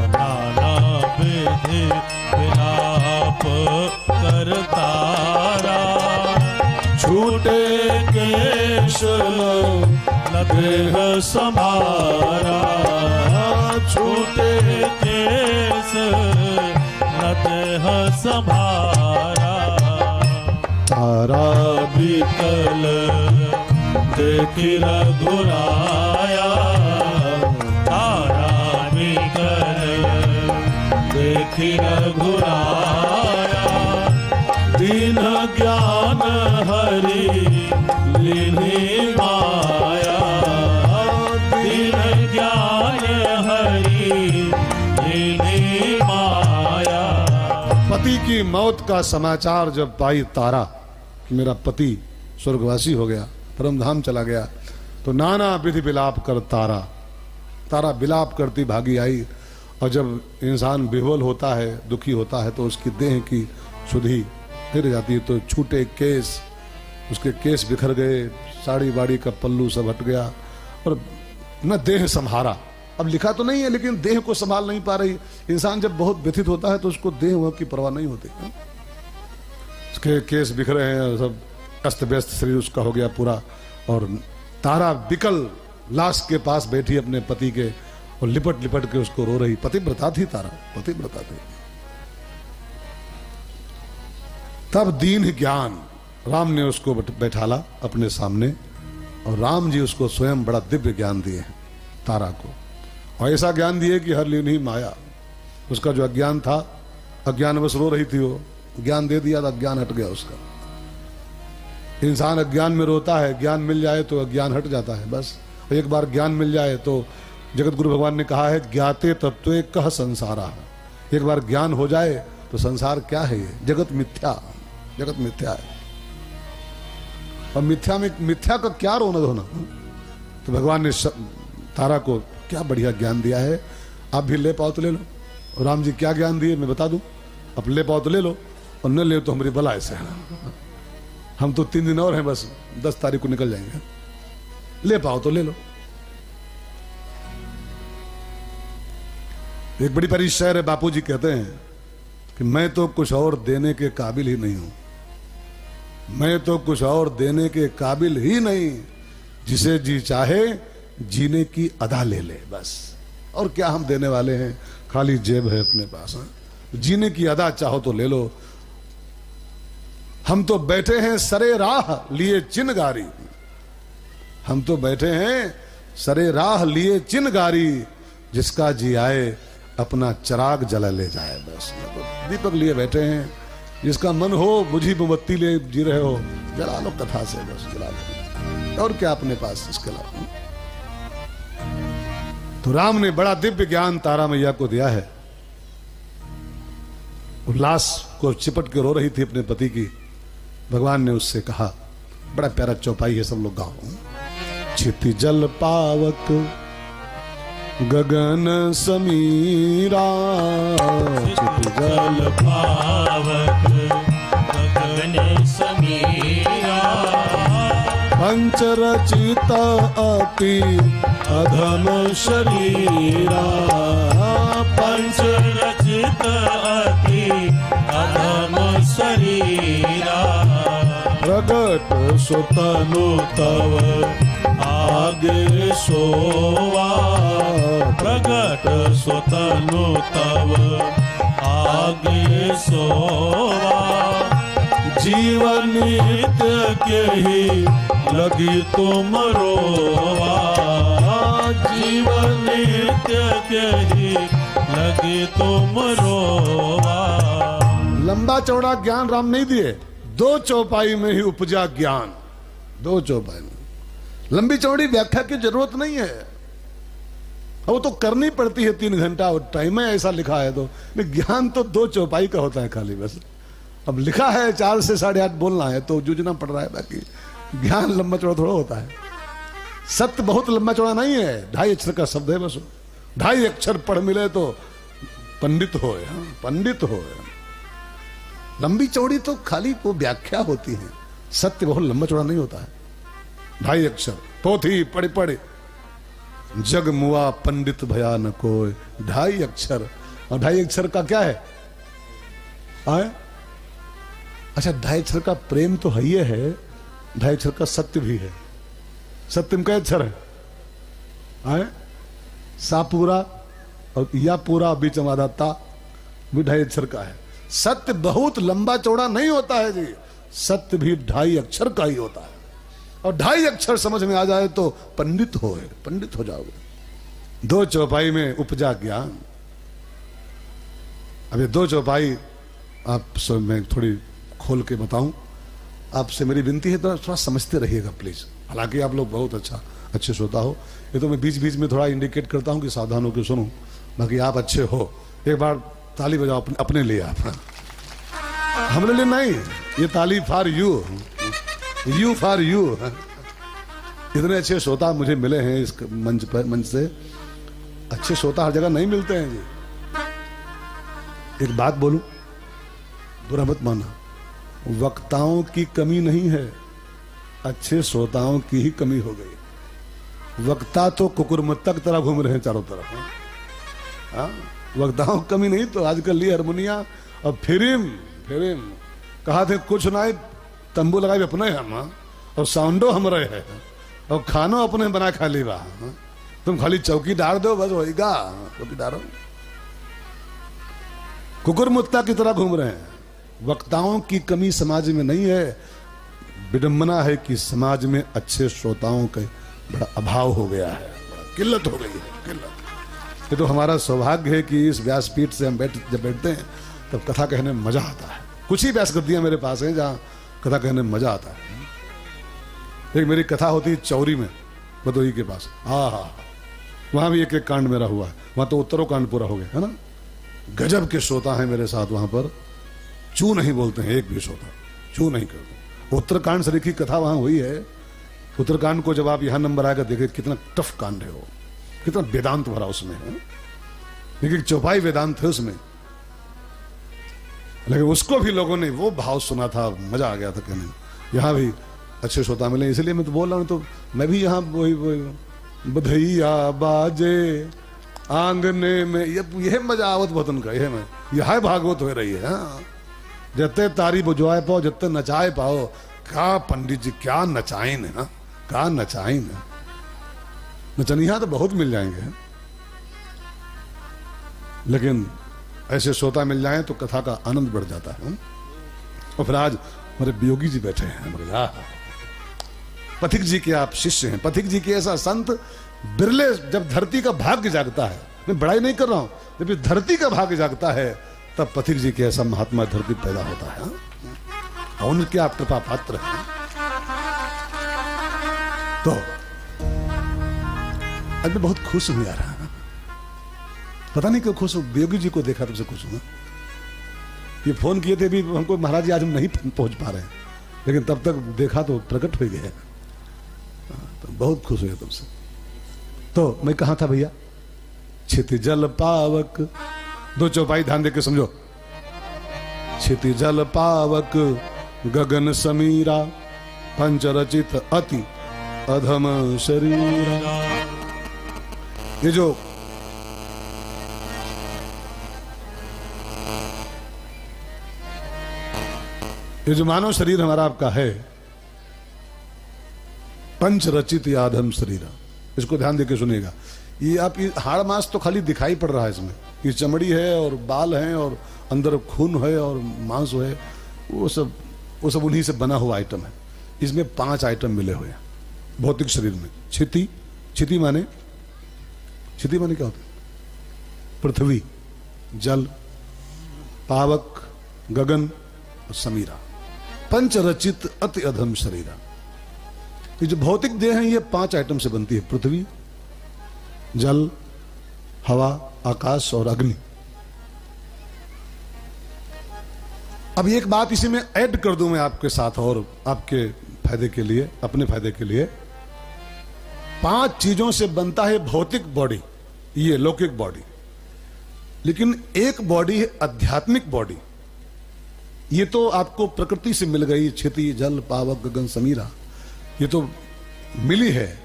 नाना विधि विलाप करतारा, छूटे केश न देह संभारा, छूटे केश न देह संभारा। तारा बिकल देखी रघुराया, तारा बिकल देखी रघुराया। दीन ज्ञान हरि लीनी माया, दीन ज्ञान हरि लीनी माया। पति की मौत का समाचार जब पाई तारा कि मेरा पति स्वर्गवासी हो गया, परमधाम चला गया, तो नाना विधि विलाप कर तारा विलाप करती भागी आई। और जब इंसान विह्वल होता है, दुखी होता है, तो उसकी देह की सुधि फिर जाती है। तो छूटे केस, उसके केस बिखर गए, साड़ी बाड़ी का पल्लू सब हट गया, और न देह संहारा। अब लिखा तो नहीं है, लेकिन देह को संभाल नहीं पा रही। इंसान जब बहुत व्यथित होता है तो उसको देह की परवाह नहीं होती। उसके केस बिखरे हैं, सब अस्त व्यस्त शरीर उसका हो गया पूरा। और तारा बिकल लाश के पास बैठी अपने पति के, और लिपट लिपट के उसको रो रही। पतिव्रता थी तारा, पतिव्रता थी। तब दीन ज्ञान राम ने उसको बैठाला अपने सामने, और राम जी उसको स्वयं बड़ा दिव्य ज्ञान दिए हैं तारा को। और ऐसा ज्ञान दिए कि हर लीन ही माया। उसका जो अज्ञान था, अज्ञानवश रो रही थी, वो ज्ञान दे दिया तो अज्ञान हट गया उसका। इंसान अज्ञान में रोता है, ज्ञान मिल जाए तो अज्ञान हट जाता है बस। एक बार ज्ञान मिल जाए तो जगत गुरु भगवान ने कहा है, ज्ञाते तत्व कह संसारा। एक बार ज्ञान हो जाए तो संसार क्या है? ये जगत मिथ्या, जगत मिथ्या है। और मिथ्या में, मिथ्या का क्या रोना धोना? तो भगवान ने तारा को क्या बढ़िया ज्ञान दिया है। आप भी ले पाओ तो ले लो। राम जी क्या ज्ञान दिए मैं बता दूं। अब ले पाओ तो ले लो, और न ले तो हमारी बला ऐसे है। हम तो 3 दिन और हैं, बस 10 तारीख को निकल जाएंगे। ले पाओ तो ले लो। एक बड़ी बड़ी शायर है, बापूजी कहते हैं कि मैं तो कुछ और देने के काबिल ही नहीं हूं, मैं तो कुछ और देने के काबिल ही नहीं, जिसे जी चाहे जीने की अदा ले ले बस। और क्या हम देने वाले हैं, खाली जेब है अपने पास। जीने की अदा चाहो तो ले लो। हम तो बैठे हैं सरे राह लिए चिनगारी, हम तो बैठे हैं सरे राह लिए चिनगारी, जिसका जी आए अपना चिराग जला ले जाए बस। तो दीपक लिए बैठे हैं, जिसका मन हो बुझी मोमबत्ती ले जी रहे हो, जला लो कथा से बस, जला लो। और क्या अपने पास इसके अलावा? तो राम ने बड़ा दिव्य ज्ञान तारा मैया को दिया है। लाश को चिपट के रो रही थी अपने पति की। भगवान ने उससे कहा, बड़ा प्यारा चौपाई है, सब लोग गाओ। क्षिति जल पावक गगन समीरा, क्षिति जल पावक गगन समीरा, पंचरचित अति अधम शरीरा, पंचरचित अति अधम शरीरा, प्रगट सुतनु तव आगे सोवा, प्रगट सुतनु तव आगे सोवा, जीवन नित्य के ही लगी तुम रोवा, जीवन नित्य के ही लगी तुम रोवा। लंबा चौड़ा ज्ञान राम नहीं दिए, 2 चौपाई में ही उपजा ज्ञान। 2 चौपाई में, लंबी चौड़ी व्याख्या की जरूरत नहीं है। वो तो करनी पड़ती है 3 घंटा, और टाइम में ऐसा लिखा है तो ज्ञान तो 2 चौपाई का होता है खाली बस। अब लिखा है 4 से 8:30 बोलना है तो जूझना पड़ रहा है, बाकी ज्ञान लंबा चौड़ा थोड़ा होता है। सत्य बहुत लंबा चौड़ा नहीं है, 2.5 अक्षर का शब्द है बस। 2.5 अक्षर पढ़ मिले तो पंडित हो, पंडित हो। लंबी चौड़ी तो खाली वो व्याख्या होती है, सत्य बहुत लंबा चौड़ा नहीं होता है। 2.5 अक्षर पोथी पढ़े पढ़े जग मुआ पंडित भया न कोय, 2.5 अक्षर। और 2.5 अक्षर का क्या है आए? अच्छा 2.5 अक्षर का प्रेम तो है ही है, ढाई अक्षर का सत्य भी है। सत्यम का अक्षर है सा पूरा और या पूरा बीच में आधा ता भी ढाई अक्षर का है। सत्य बहुत लंबा चौड़ा नहीं होता है जी, सत्य भी ढाई अक्षर का ही होता है। और ढाई अक्षर समझ में आ जाए तो पंडित हो जाओगे। दो चौपाई में उपजा ज्ञान। अब ये दो चौपाई आप सब मैं थोड़ी खोल के बताऊं, आपसे मेरी विनती है तो थोड़ा समझते रहिएगा प्लीज। हालांकि आप लोग बहुत अच्छे श्रोता हो, ये तो मैं बीच बीच में थोड़ा इंडिकेट करता हूं कि सावधान होकर सुनो, बाकी आप अच्छे हो। एक बार ताली बजाओ अपने लिए, आप हमारे लिए नहीं, ये ताली फॉर यू फॉर यू। इतने अच्छे श्रोता मुझे मिले हैं इस मंच से। अच्छे श्रोता हर जगह नहीं मिलते हैं जी। एक बात बोलूं, बुरा मत माना, वक्ताओं की कमी नहीं है, अच्छे श्रोताओं की ही कमी हो गई। वक्ता तो कुकुरमुत्ता की तरह घूम रहे हैं चारों तरफ। हाँ, वक्ताओं की कमी नहीं तो आजकल लिए हारमोनिया और फिरिम कहा थे कुछ ना, तंबू लगाए अपने हम, और साउंडो हम रहे हैं और खानो अपने बना खा ली बा। तुम खाली चौकी डाल दो बस होगा, चौकी डालो। कुकुरमुत्ता की तरह घूम रहे हैं। वक्ताओं की कमी समाज में नहीं है, विडंबना है कि समाज में अच्छे श्रोताओं का बड़ा अभाव हो गया है, किल्लत हो गई है, किल्लत। ये तो हमारा सौभाग्य है कि इस व्यासपीठ से हम जब बैठते हैं तब कथा कहने में मजा आता है। कुछ ही व्यास गद्दियां मेरे पास हैं जहां कथा कहने में मजा आता है। एक मेरी कथा होती है चौरी में, भदोही के पास। वहां भी एक एक कांड मेरा हुआ है, वहां तो उत्तरों कांड पूरा हो गया है ना। गजब के श्रोता हैं मेरे साथ वहां पर, चू नहीं बोलते हैं एक भी श्रोता, चू नहीं करते। उत्तरकांड से की कथा वहां हुई है। उत्तरकांड को जब आप यहां नंबर आएगा देखे कितना टफ कांड है वो, कितना वेदांत भरा उसमें है। लेकिन चौपाई वेदांत थे उसमें, लेकिन उसको भी लोगों ने वो भाव सुना था, मजा आ गया था कहने में। यहाँ भी अच्छे श्रोता मिले, इसलिए मैं तो बोल रहा हूँ। तो मैं भी यहाँ वही बधैया बाजे आंगने में, यह मजा आवत बहुत उनका, यह भागवत हो रही है। हाँ, जत्ते तारी बुझवाए पाओ, जत्ते नचाए पाओ। क्या पंडित जी क्या नचाइन है, क्या नचाइन है। नचनिया तो बहुत मिल जाएंगे, लेकिन ऐसे श्रोता मिल जाएं तो कथा का आनंद बढ़ जाता है। और फिर आज हमारे वियोगी जी बैठे हैं, पथिक जी के आप शिष्य हैं। पथिक जी के ऐसा संत बिरले, जब धरती का भाग्य जागता है, मैं बड़ाई नहीं कर रहा हूं, जब धरती का भाग्य जागता है तब पथिक जी के ऐसा महात्मा धरती पैदा होता है। और उनके आप कृपा पात्र हैं। तो आज मैं बहुत खुश हूं यार, पता नहीं क्यों खुश हूं। वियोगी जी को देखा तब से खुश हूं। ये फोन किए थे भी हमको, महाराज जी आज हम नहीं पहुंच पा रहे हैं, लेकिन तब तक देखा तो प्रकट हो गया। तो बहुत खुश हुए तुमसे। तो मैं कहा था भैया, छिति जल पावक, दो चौपाई ध्यान देके समझो। छिति जल पावक गगन समीरा, पंच रचित अति अधम शरीरा। ये जो मानव शरीर हमारा आपका है, पंच रचित या अधम शरीर, इसको ध्यान देके सुनिएगा। ये आप हाड़ मांस तो खाली दिखाई पड़ रहा है इसमें, ये चमड़ी है और बाल हैं और अंदर खून है और मांस है, वो सब उन्हीं से बना हुआ आइटम है। इसमें 5 आइटम मिले हुए हैं भौतिक शरीर में। छिति माने क्या होता है? पृथ्वी, जल, पावक, गगन और समीरा। पंचरचित अति अधम शरीरा। ये जो भौतिक देह है ये 5 आइटम से बनती है, पृथ्वी, जल, हवा, आकाश और अग्नि। अब एक बात इसी में ऐड कर दूं मैं आपके साथ, और आपके फायदे के लिए, अपने फायदे के लिए। 5 चीजों से बनता है भौतिक बॉडी, ये लौकिक बॉडी। लेकिन एक बॉडी है आध्यात्मिक बॉडी। ये तो आपको प्रकृति से मिल गई, क्षिति, जल, पावक, गगन, समीरा, ये तो मिली है।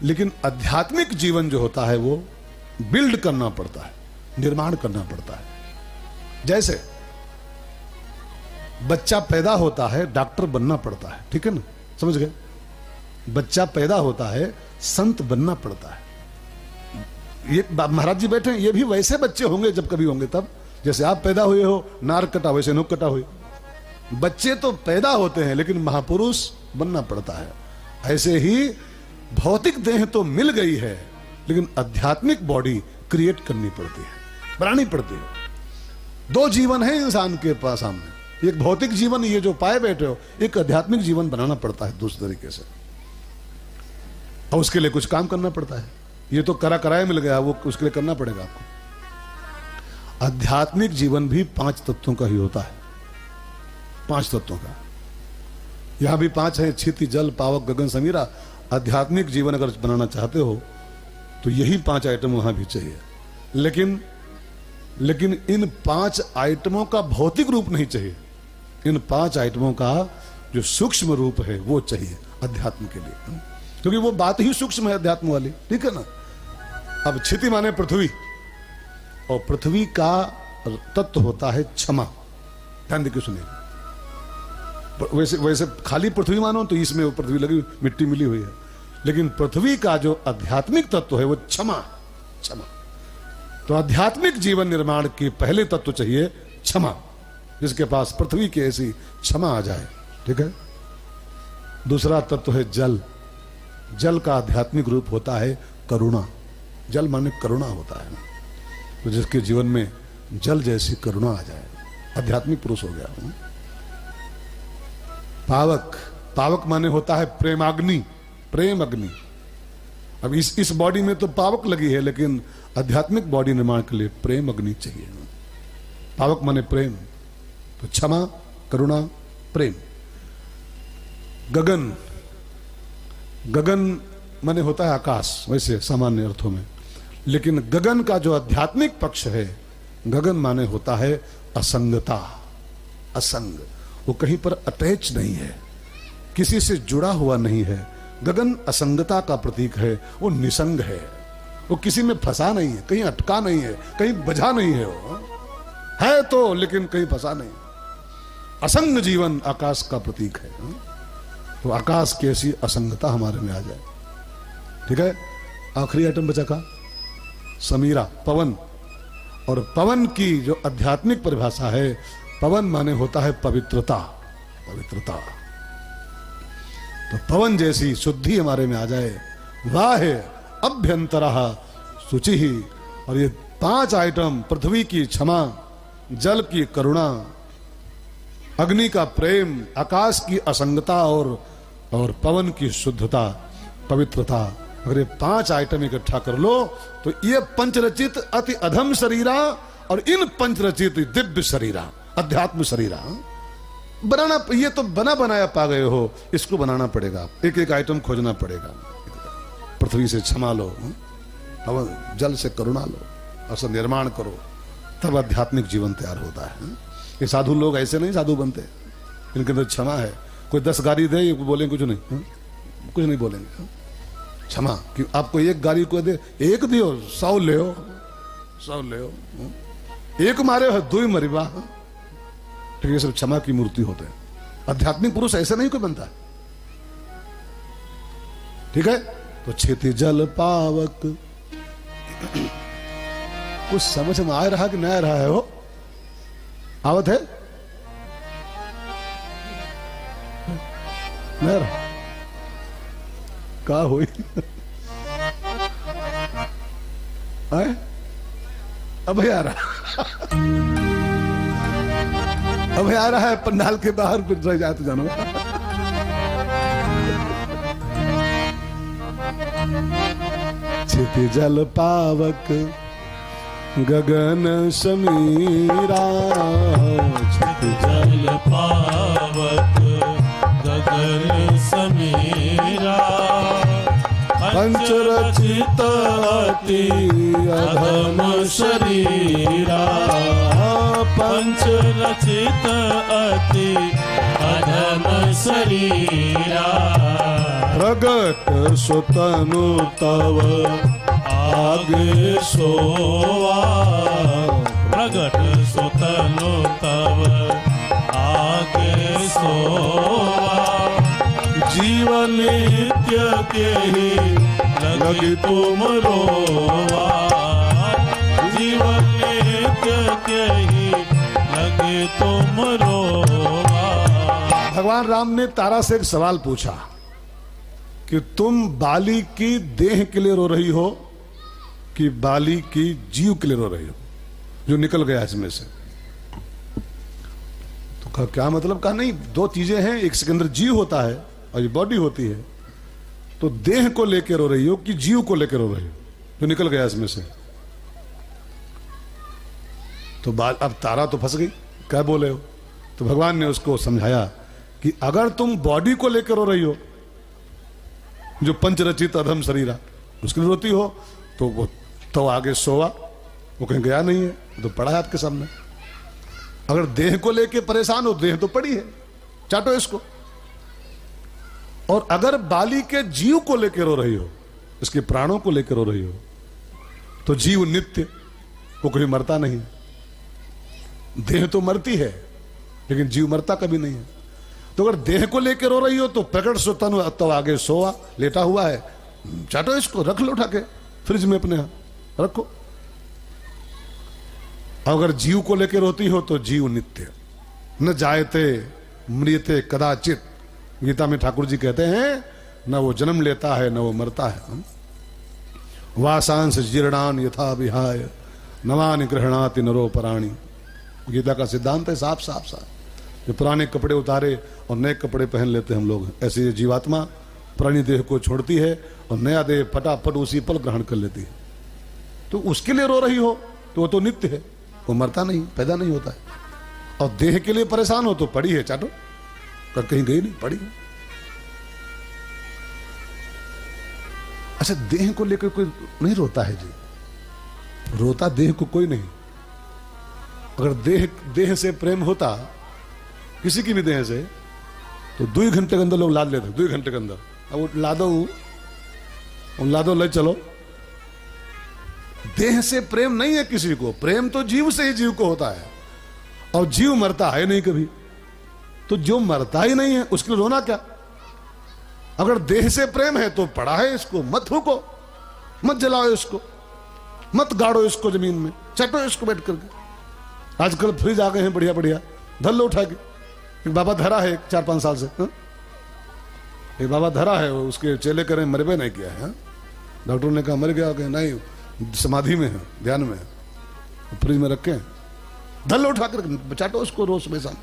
लेकिन आध्यात्मिक जीवन जो होता है वो बिल्ड करना पड़ता है, निर्माण करना पड़ता है। जैसे बच्चा पैदा होता है, डॉक्टर बनना पड़ता है, ठीक है ना, समझ गए? बच्चा पैदा होता है, संत बनना पड़ता है। ये महाराज जी बैठे हैं, ये भी वैसे बच्चे होंगे जब कभी होंगे तब, जैसे आप पैदा हुए हो, नार कटा वैसे नुक कटा हुए। बच्चे तो पैदा होते हैं लेकिन महापुरुष बनना पड़ता है। ऐसे ही भौतिक देह तो मिल गई है लेकिन आध्यात्मिक बॉडी क्रिएट करनी पड़ती है, बनानी पड़ती है। दो जीवन है इंसान के पास सामने, एक भौतिक जीवन ये जो पाए बैठे हो, एक आध्यात्मिक जीवन बनाना पड़ता है दूसरे तरीके से, और उसके लिए कुछ काम करना पड़ता है। ये तो कराए मिल गया, वो उसके लिए करना पड़ेगा आपको। आध्यात्मिक जीवन भी 5 तत्वों का ही होता है, 5 तत्वों का। यहां भी 5 है, क्षिति, जल, पावक, गगन, समीरा। आध्यात्मिक जीवन अगर बनाना चाहते हो तो यही 5 आइटम वहां भी चाहिए। लेकिन इन 5 आइटमों का भौतिक रूप नहीं चाहिए, इन 5 आइटमों का जो सूक्ष्म रूप है वो चाहिए अध्यात्म के लिए, क्योंकि वो बात ही सूक्ष्म है अध्यात्म वाली, ठीक है ना। अब क्षिति माने पृथ्वी, और पृथ्वी का तत्व होता है क्षमा। ध्यान देकर सुनिए। वैसे खाली पृथ्वी मानो तो इसमें पृथ्वी लगी, मिट्टी मिली हुई है, लेकिन पृथ्वी का जो आध्यात्मिक तत्व है वो क्षमा। तो आध्यात्मिक जीवन निर्माण के पहले तत्व चाहिए क्षमा, जिसके पास पृथ्वी की ऐसी क्षमा आ जाए, ठीक है। दूसरा तत्व है जल। जल का आध्यात्मिक रूप होता है करुणा। जल माने करुणा होता है, तो जिसके जीवन में जल जैसी करुणा आ जाए, आध्यात्मिक पुरुष हो गया। पावक। पावक माने होता है प्रेमाग्नि, प्रेम अग्नि। अब इस बॉडी में तो पावक लगी है, लेकिन आध्यात्मिक बॉडी निर्माण के लिए प्रेम अग्नि चाहिए। पावक माने प्रेम, तो क्षमा, करुणा, प्रेम। गगन। गगन माने होता है आकाश, वैसे सामान्य अर्थों में, लेकिन गगन का जो आध्यात्मिक पक्ष है, गगन माने होता है असंगता। असंग, वो कहीं पर अटैच नहीं है, किसी से जुड़ा हुआ नहीं है। गगन असंगता का प्रतीक है, वो निसंग है, वो किसी में फंसा नहीं है, कहीं अटका नहीं है, कहीं बझा नहीं है। वो है तो लेकिन कहीं फंसा नहीं। असंग जीवन आकाश का प्रतीक है। तो आकाश की ऐसी असंगता हमारे में आ जाए, ठीक है। आखिरी आइटम बचा का समीरा, पवन। और पवन की जो आध्यात्मिक परिभाषा है, पवन माने होता है पवित्रता। पवित्रता, तो पवन जैसी शुद्धि हमारे में आ जाए, वाह है अभ्यंतरः शुचिः। और ये 5 आइटम, पृथ्वी की क्षमा, जल की करुणा, अग्नि का प्रेम, आकाश की असंगता और पवन की शुद्धता, पवित्रता, अगर ये 5 आइटम इकट्ठा कर लो तो ये पंचरचित अति अधम शरीरा और इन पंचरचित दिव्य शरीरा, अध्यात्म शरीरा बनाना। ये तो बना बनाया पा गए हो, इसको बनाना पड़ेगा, एक एक आइटम खोजना पड़ेगा। पृथ्वी से क्षमा लो, पवन जल से करुणा लो, और निर्माण करो, तब आध्यात्मिक जीवन तैयार होता है। ये साधु लोग ऐसे नहीं साधु बनते, इनके अंदर क्षमा है। कोई 10 गाली दे, बोलेंगे कुछ नहीं, कुछ नहीं बोलेंगे। क्षमा कि आपको एक गाली को दे, एक दियो 100 ले, 100 ले, एक मारे हो 2 मरीबा। ठीक है, सब क्षमा की मूर्ति होते हैं। आध्यात्मिक पुरुष ऐसा नहीं कोई बनता, ठीक है। तो क्षिति जल पावक, कुछ समझ में आ रहा कि नहीं आ रहा है? हो आवत है नहीं रहा का हुई अब आ रहा अब आ रहा है पंडाल के बाहर कुछ रह जाए तो जानो। क्षिति जल पावक गगन समीरा, क्षिति जल पावक गगन समीरा, पंचरचित अति अधम शरीरा, पंचरचित अति अधम शरीरा, प्रगट सुतनु तव आगे सोवा, प्रगट सुतनु तव आगे सोवा, जी नित्य के ही लगी तुम रोवा, जीवन नित्य के ही लगे तुम रोवा। भगवान राम ने तारा से एक सवाल पूछा कि तुम बाली की देह के लिए रो रही हो कि बाली की जीव के लिए रो रही हो, जो निकल गया इसमें से। तो कहा क्या मतलब? कहा नहीं, दो चीजें हैं, एक के अंदर जीव होता है और ये बॉडी होती है। तो देह को लेकर रो रही हो कि जीव को लेकर रो रही हो जो निकल गया इसमें से? तो अब तारा तो फंस गई, क्या बोले हो? तो भगवान ने उसको समझाया कि अगर तुम बॉडी को लेकर रो रही हो, जो पंचरचित अधम शरीरा, उसके लिए रोती हो, तो वो तो आगे सोवा, वो कहीं गया नहीं है, तो पड़ा है आपके सामने। अगर देह को लेकर परेशान हो, देह तो पड़ी है, चाटो इसको। और अगर बाली के जीव को लेकर रो रही हो, इसके प्राणों को लेकर रो रही हो, तो जीव नित्य, वो कभी मरता नहीं। देह तो मरती है लेकिन जीव मरता कभी नहीं है। तो अगर देह को लेकर रो रही हो तो प्रकट सो तनु, तो आगे सोआ, लेटा हुआ है, चाटो इसको, रख लो उठा के फ्रिज में अपने यहां रखो। अगर जीव को लेकर रोती हो तो जीव नित्य, न जायते मृत्यते कदाचित। गीता में ठाकुर जी कहते हैं न वो जन्म लेता है न वो मरता है। वासांस जीर्णान यथा विहाय नवानि गृह्णाति नरो पराणी। गीता का सिद्धांत है साफ साफ साफ। जो पुराने कपड़े उतारे और नए कपड़े पहन लेते हैं हम लोग, ऐसे ये जीवात्मा पुरानी देह को छोड़ती है और नया देह फटाफट उसी पल ग्रहण कर लेती है। तो उसके लिए रो रही हो तो वो तो नित्य है, वो मरता नहीं, पैदा नहीं होता है। और देह के लिए परेशान हो तो पड़ी है, चाटो, कहीं गई नहीं, पड़ी है। अच्छा, देह को लेकर कोई नहीं रोता है जी, रोता देह को कोई नहीं। अगर देह से प्रेम होता, किसी की भी देह से, तो 2 घंटे के अंदर लोग लाद लेते, 2 घंटे के अंदर। अब वो लादो ले चलो। देह से प्रेम नहीं है किसी को, प्रेम तो जीव से ही जीव को होता है, और जीव मरता है नहीं कभी। तो जो मरता ही नहीं है उसके लिए रोना क्या? अगर देह से प्रेम है तो पड़ा है, इसको मत फूको, मत जलाओ इसको, मत गाड़ो इसको जमीन में, चटो इसको बैठ करके। आजकल फ्रिज आ गए हैं बढ़िया बढ़िया, धर लो उठा के। एक बाबा धरा है 4-5 साल से, एक बाबा धरा है, उसके चेले करें मरबे नहीं किया है। डॉक्टर ने कहा मर गया, कहे नहीं, समाधि में है, ध्यान में है, फ्रिज में रखे, धर लो उठा कर, चाटो उसको रोज सुबह शाम।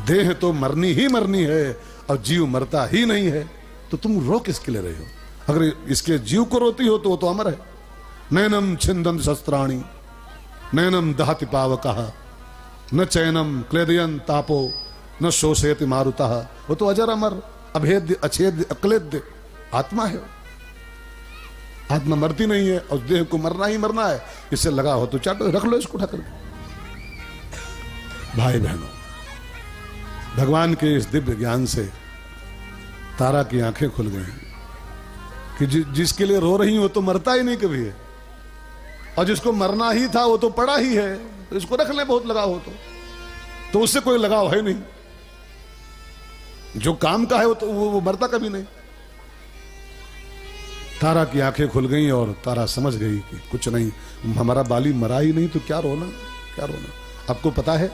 देह तो मरनी ही मरनी है और जीव मरता ही नहीं है, तो तुम रो किसके लिए रहे हो? अगर इसके जीव को रोती हो तो वो तो अमर है। नैनम छिंदन शस्त्राणी नैनम दहति पावकः न चैनम क्लेदयन तापो न शोषयति मारुतः। वो तो अजर अमर अभेद्य अछेद्य अक्लेद्य आत्मा है। आत्मा मरती नहीं है और देह को मरना ही मरना है। इससे लगा हो तो चाटो, रख लो इसको उठाकर। भाई बहनों, भगवान के इस दिव्य ज्ञान से तारा की आंखें खुल गई कि जिसके लिए रो रही हो तो मरता ही नहीं कभी है, और जिसको मरना ही था वो तो पड़ा ही है, तो इसको रख ले, बहुत लगाव हो तो उससे कोई लगाव है नहीं। जो काम का है वो मरता कभी नहीं। तारा की आंखें खुल गई और तारा समझ गई कि कुछ नहीं, हमारा बाली मरा ही नहीं तो क्या रोना, क्या रोना। आपको पता है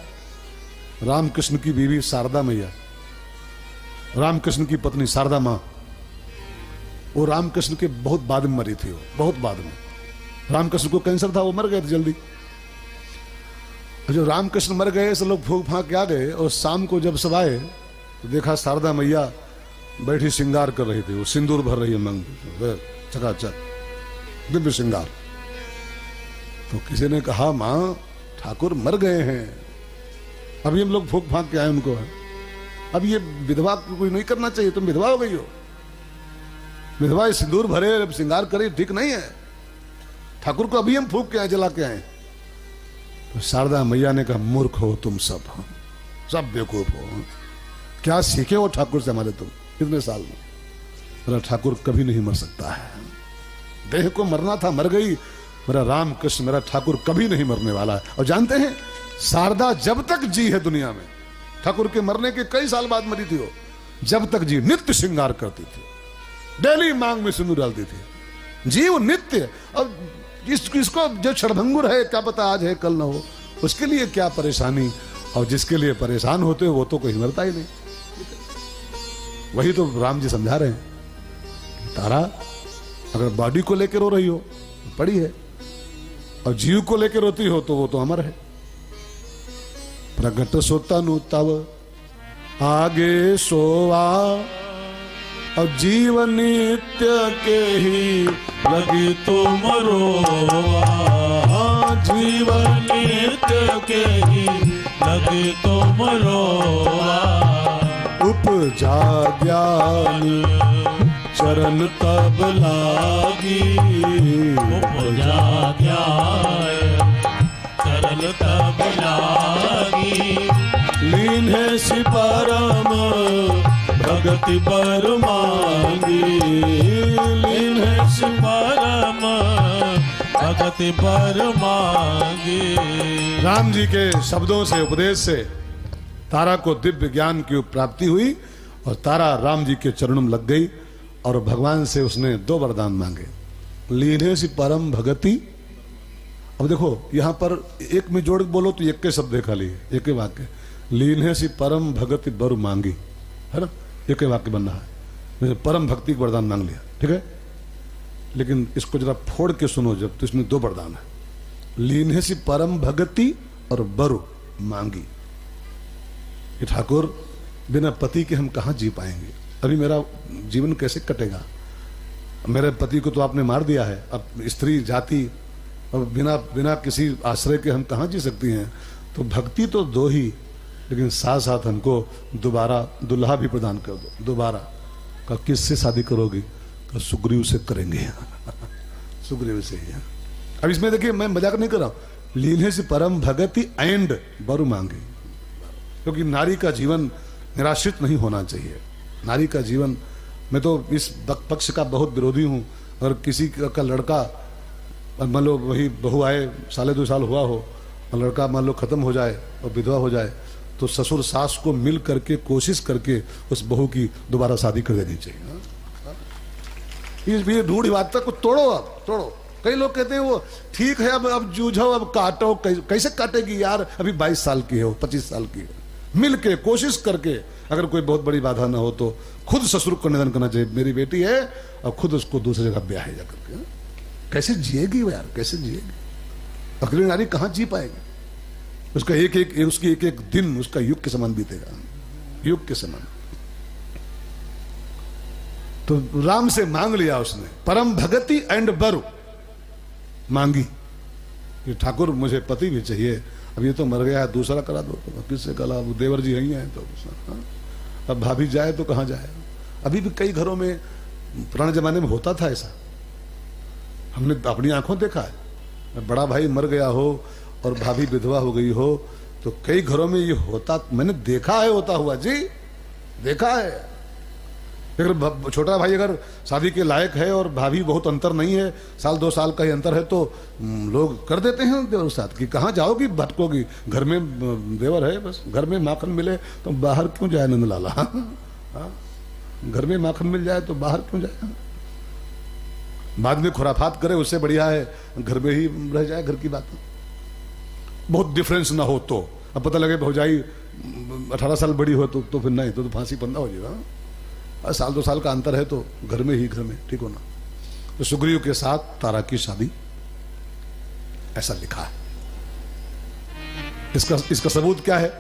रामकृष्ण की बीवी शारदा मैया, रामकृष्ण की पत्नी शारदा माँ, वो रामकृष्ण के बहुत बाद में मरी थी। वो बहुत बाद में, रामकृष्ण को कैंसर था, वो मर गए थे जल्दी। जो रामकृष्ण मर गए सब लोग फूक फाक के आ गए, और शाम को जब सब आए तो देखा शारदा मैया बैठी श्रृंगार कर रही थी। वो सिंदूर भर रही है मंग, चकाचक दिव्य श्रृंगार। तो किसी ने कहा माँ ठाकुर मर गए हैं, अभी हम लोग फूक फाक के आए उनको। अब ये विधवा को कोई नहीं करना चाहिए, तुम विधवा हो गई हो, विधवा सिंदूर भरे श्रृंगार करे, ठीक नहीं है। ठाकुर को अभी हम फूक के आए, जला के आए। तो शारदा मैया ने कहा मूर्ख हो तुम सब बेवकूफ हो, क्या सीखे हो ठाकुर से हमारे तुम इतने साल में। मेरा ठाकुर कभी नहीं मर सकता है, देह को मरना था मर गई, मेरा राम कृष्ण मेरा ठाकुर कभी नहीं मरने वाला है। और जानते हैं शारदा जब तक जी है दुनिया में, ठाकुर के मरने के कई साल बाद मरी थी वो, जब तक जी नित्य श्रृंगार करती थी, डेली मांग में सिंदूर डालती थी, जीव नित्य। अब इसको जो क्षणभंगुर है, क्या पता आज है कल ना हो, उसके लिए क्या परेशानी। और जिसके लिए परेशान होते हो वो तो कोई मरता ही नहीं। वही तो राम जी समझा रहे हैं। तारा अगर बॉडी को लेकर रो रही हो तो पड़ी है, और जीव को लेकर रोती हो तो वो तो अमर है। प्रगट सोता नु तव आगे सोवा, और जीवन नित्य के ही लगी तुम रोवा, जीवन नित्य के ही लगी तुम रोवा। उपजा ज्ञान चरण तब लागी, उपजा ज्ञान चरण तब लागी। लीन है सि परम भगति पर मांगी, लीन है सि परम भगति पर मांगी। राम जी के शब्दों से, उपदेश से तारा को दिव्य ज्ञान की प्राप्ति हुई, और तारा राम जी के चरणों में लग गई, और भगवान से उसने 2 वरदान मांगे। लीने से परम भगति। अब देखो यहां पर एक में जोड़ बोलो तो एक के शब्द है, खाली एक ही वाक्य। लीने से परम भगति बर मांगी, है ना, एक ही वाक्य बन रहा है। मैंने परम भक्ति का वरदान मांग लिया, ठीक है। लेकिन इसको जरा फोड़ के सुनो जब, तो इसमें 2 वरदान है। लीने से परम भगति और बरु मांगी। ये ठाकुर बिना पति के हम कहां जी पाएंगे? अभी मेरा जीवन कैसे कटेगा? मेरे पति को तो आपने मार दिया है, अब स्त्री जाति, अब बिना बिना किसी आश्रय के हम कहां जी सकती हैं? तो भक्ति तो दो ही, लेकिन साथ साथ हमको दोबारा दुल्हा भी प्रदान कर दो। दोबारा का किससे शादी करोगी? का सुग्रीव से करेंगे। सुग्रीव से ही। अब इसमें देखिए मैं मजाक नहीं कर रहा हूं। लीने से परम भगति एंड बरु मांगे, क्योंकि नारी का जीवन निराश्रित नहीं होना चाहिए। नारी का जीवन, मैं तो इस पक्ष का बहुत विरोधी हूं। अगर किसी का लड़का, मान लो वही बहू आए, 1.5 साल हुआ हो, और लड़का मान लो खत्म हो जाए और विधवा हो जाए, तो ससुर सास को मिल करके कोशिश करके उस बहू की दोबारा शादी कर देनी चाहिए। ये रूढ़िवादिता को तोड़ो, अब तोड़ो। कई लोग कहते हैं वो ठीक है, अब जूझो, अब काटो। कैसे काटेगी यार? अभी 22 साल की है वो, 25 साल की है। मिल के कोशिश करके, अगर कोई बहुत बड़ी बाधा ना हो तो खुद ससुर को निधन करना चाहिए। मेरी बेटी है और खुद उसको दूसरी जगह ब्याह है जाकर के। कैसे जिएगी वो यार? कैसे जिएगी? अकेली नारी कहां जी पाएगी? उसका उसकी एक एक दिन उसका युग के समान बीतेगा, युग के समान। तो राम से मांग लिया उसने, परम भगति एंड बरु मांगी कि ठाकुर मुझे पति भी चाहिए। अब ये तो मर गया है, दूसरा करा दो। तो किससे कला? वो देवर जी यही है तो अब भाभी जाए तो कहां जाए? अभी भी कई घरों में पुराने जमाने में होता था ऐसा, हमने अपनी आंखों देखा है। बड़ा भाई मर गया हो और भाभी विधवा हो गई हो, तो कई घरों में ये होता, मैंने देखा है होता हुआ जी, देखा है। अगर छोटा भाई अगर शादी के लायक है और भाभी बहुत अंतर नहीं है, 1-2 साल का ही अंतर है, तो लोग कर देते हैं देवर साथ कि कहाँ जाओगी, भटकोगी, घर में देवर है, बस घर में माखन मिले तो बाहर क्यों जाए नंदलाला? घर में माखन मिल जाए तो बाहर क्यों जाए? बाद में खुराफात करे, उससे बढ़िया है घर में ही रह जाए। घर की बात बहुत डिफरेंस ना हो तो, अब पता लगे भौजाई 18 साल बड़ी हो तो फिर नहीं, तो फांसी पंदा हो जाएगा। 1-2 साल का अंतर है तो घर में ही, घर में ठीक होना। तो सुग्रीव के साथ तारा की शादी, ऐसा लिखा है। इसका सबूत क्या है?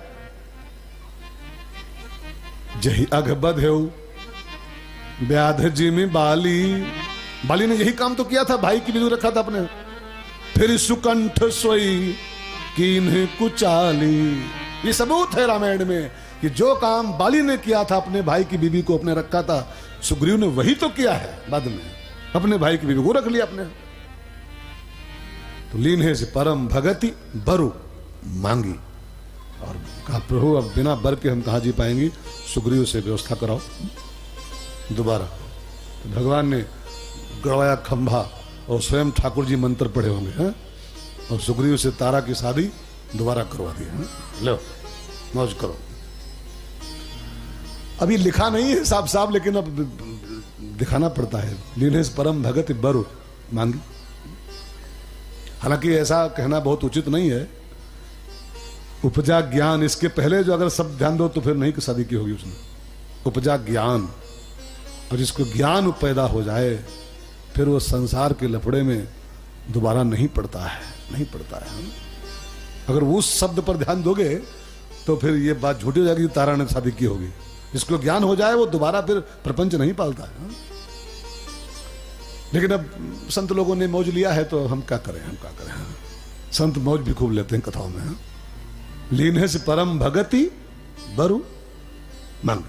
जही अघबध है व्याध जी में बाली ने यही काम तो किया था, भाई की विदुर रखा था अपने। फिर सुकंठ सोई कीन्ह कुचाली, ये सबूत है रामायण में कि जो काम बाली ने किया था, अपने भाई की बीबी को अपने रखा था, सुग्रीव ने वही तो किया है बाद में, अपने भाई की बीबी को रख लिया अपने। तो लीन है से परम भगति बरु मांगी, और कहा प्रभु अब बिना बर के हम कहां जी पाएंगे, सुग्रीव से व्यवस्था कराओ दोबारा। तो भगवान ने गड़वाया खंभा और स्वयं ठाकुर जी मंत्र पढ़े होंगे हैं, और सुग्रीव से तारा की शादी दोबारा करवा दी है। लो मौज करो। अभी लिखा नहीं है साफ साफ, लेकिन अब दिखाना पड़ता है। लीनेस परम भगत बरु मांगी। हालांकि ऐसा कहना बहुत उचित नहीं है। उपजा ज्ञान, इसके पहले जो अगर सब ध्यान दो तो फिर नहीं शादी की होगी उसने। उपजा ज्ञान, और जिसको ज्ञान पैदा हो जाए फिर वो संसार के लफड़े में दोबारा नहीं पड़ता है, नहीं पड़ता है। अगर वो उस शब्द पर ध्यान दोगे तो फिर ये बात झूठी हो जाएगी कि तारा ने शादी की होगी। जिसको ज्ञान हो जाए वो दोबारा फिर प्रपंच नहीं पालता है। लेकिन अब संत लोगों ने मौज लिया है तो हम क्या करें, हम क्या करें। संत मौज भी खूब लेते हैं कथाओं में। लीन से परम भगति बरु मंग।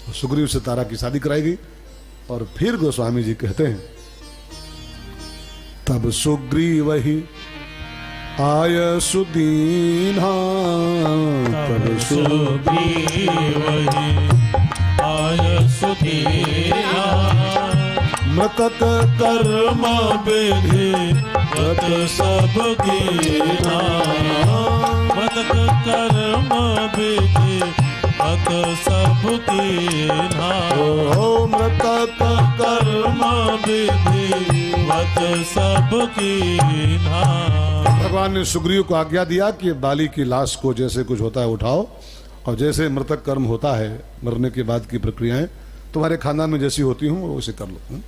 तो सुग्रीव से तारा की शादी कराई गई। और फिर गोस्वामी जी कहते हैं तब सुग्रीव ही आय सुदीना, तब सुग्रीव ही आय सुदीना, मृतक कर्म विधि गत सब कीना, मृतक कर्म विधि गत सब कीना, मृतक कर्म विधि गत सब कीना। भगवान ने सुग्रीव को आज्ञा दिया कि बाली की लाश को जैसे कुछ होता है उठाओ, और जैसे मृतक कर्म होता है मरने के बाद की प्रक्रियाएं तुम्हारे खानदान में जैसी होती हूं वैसे कर लो।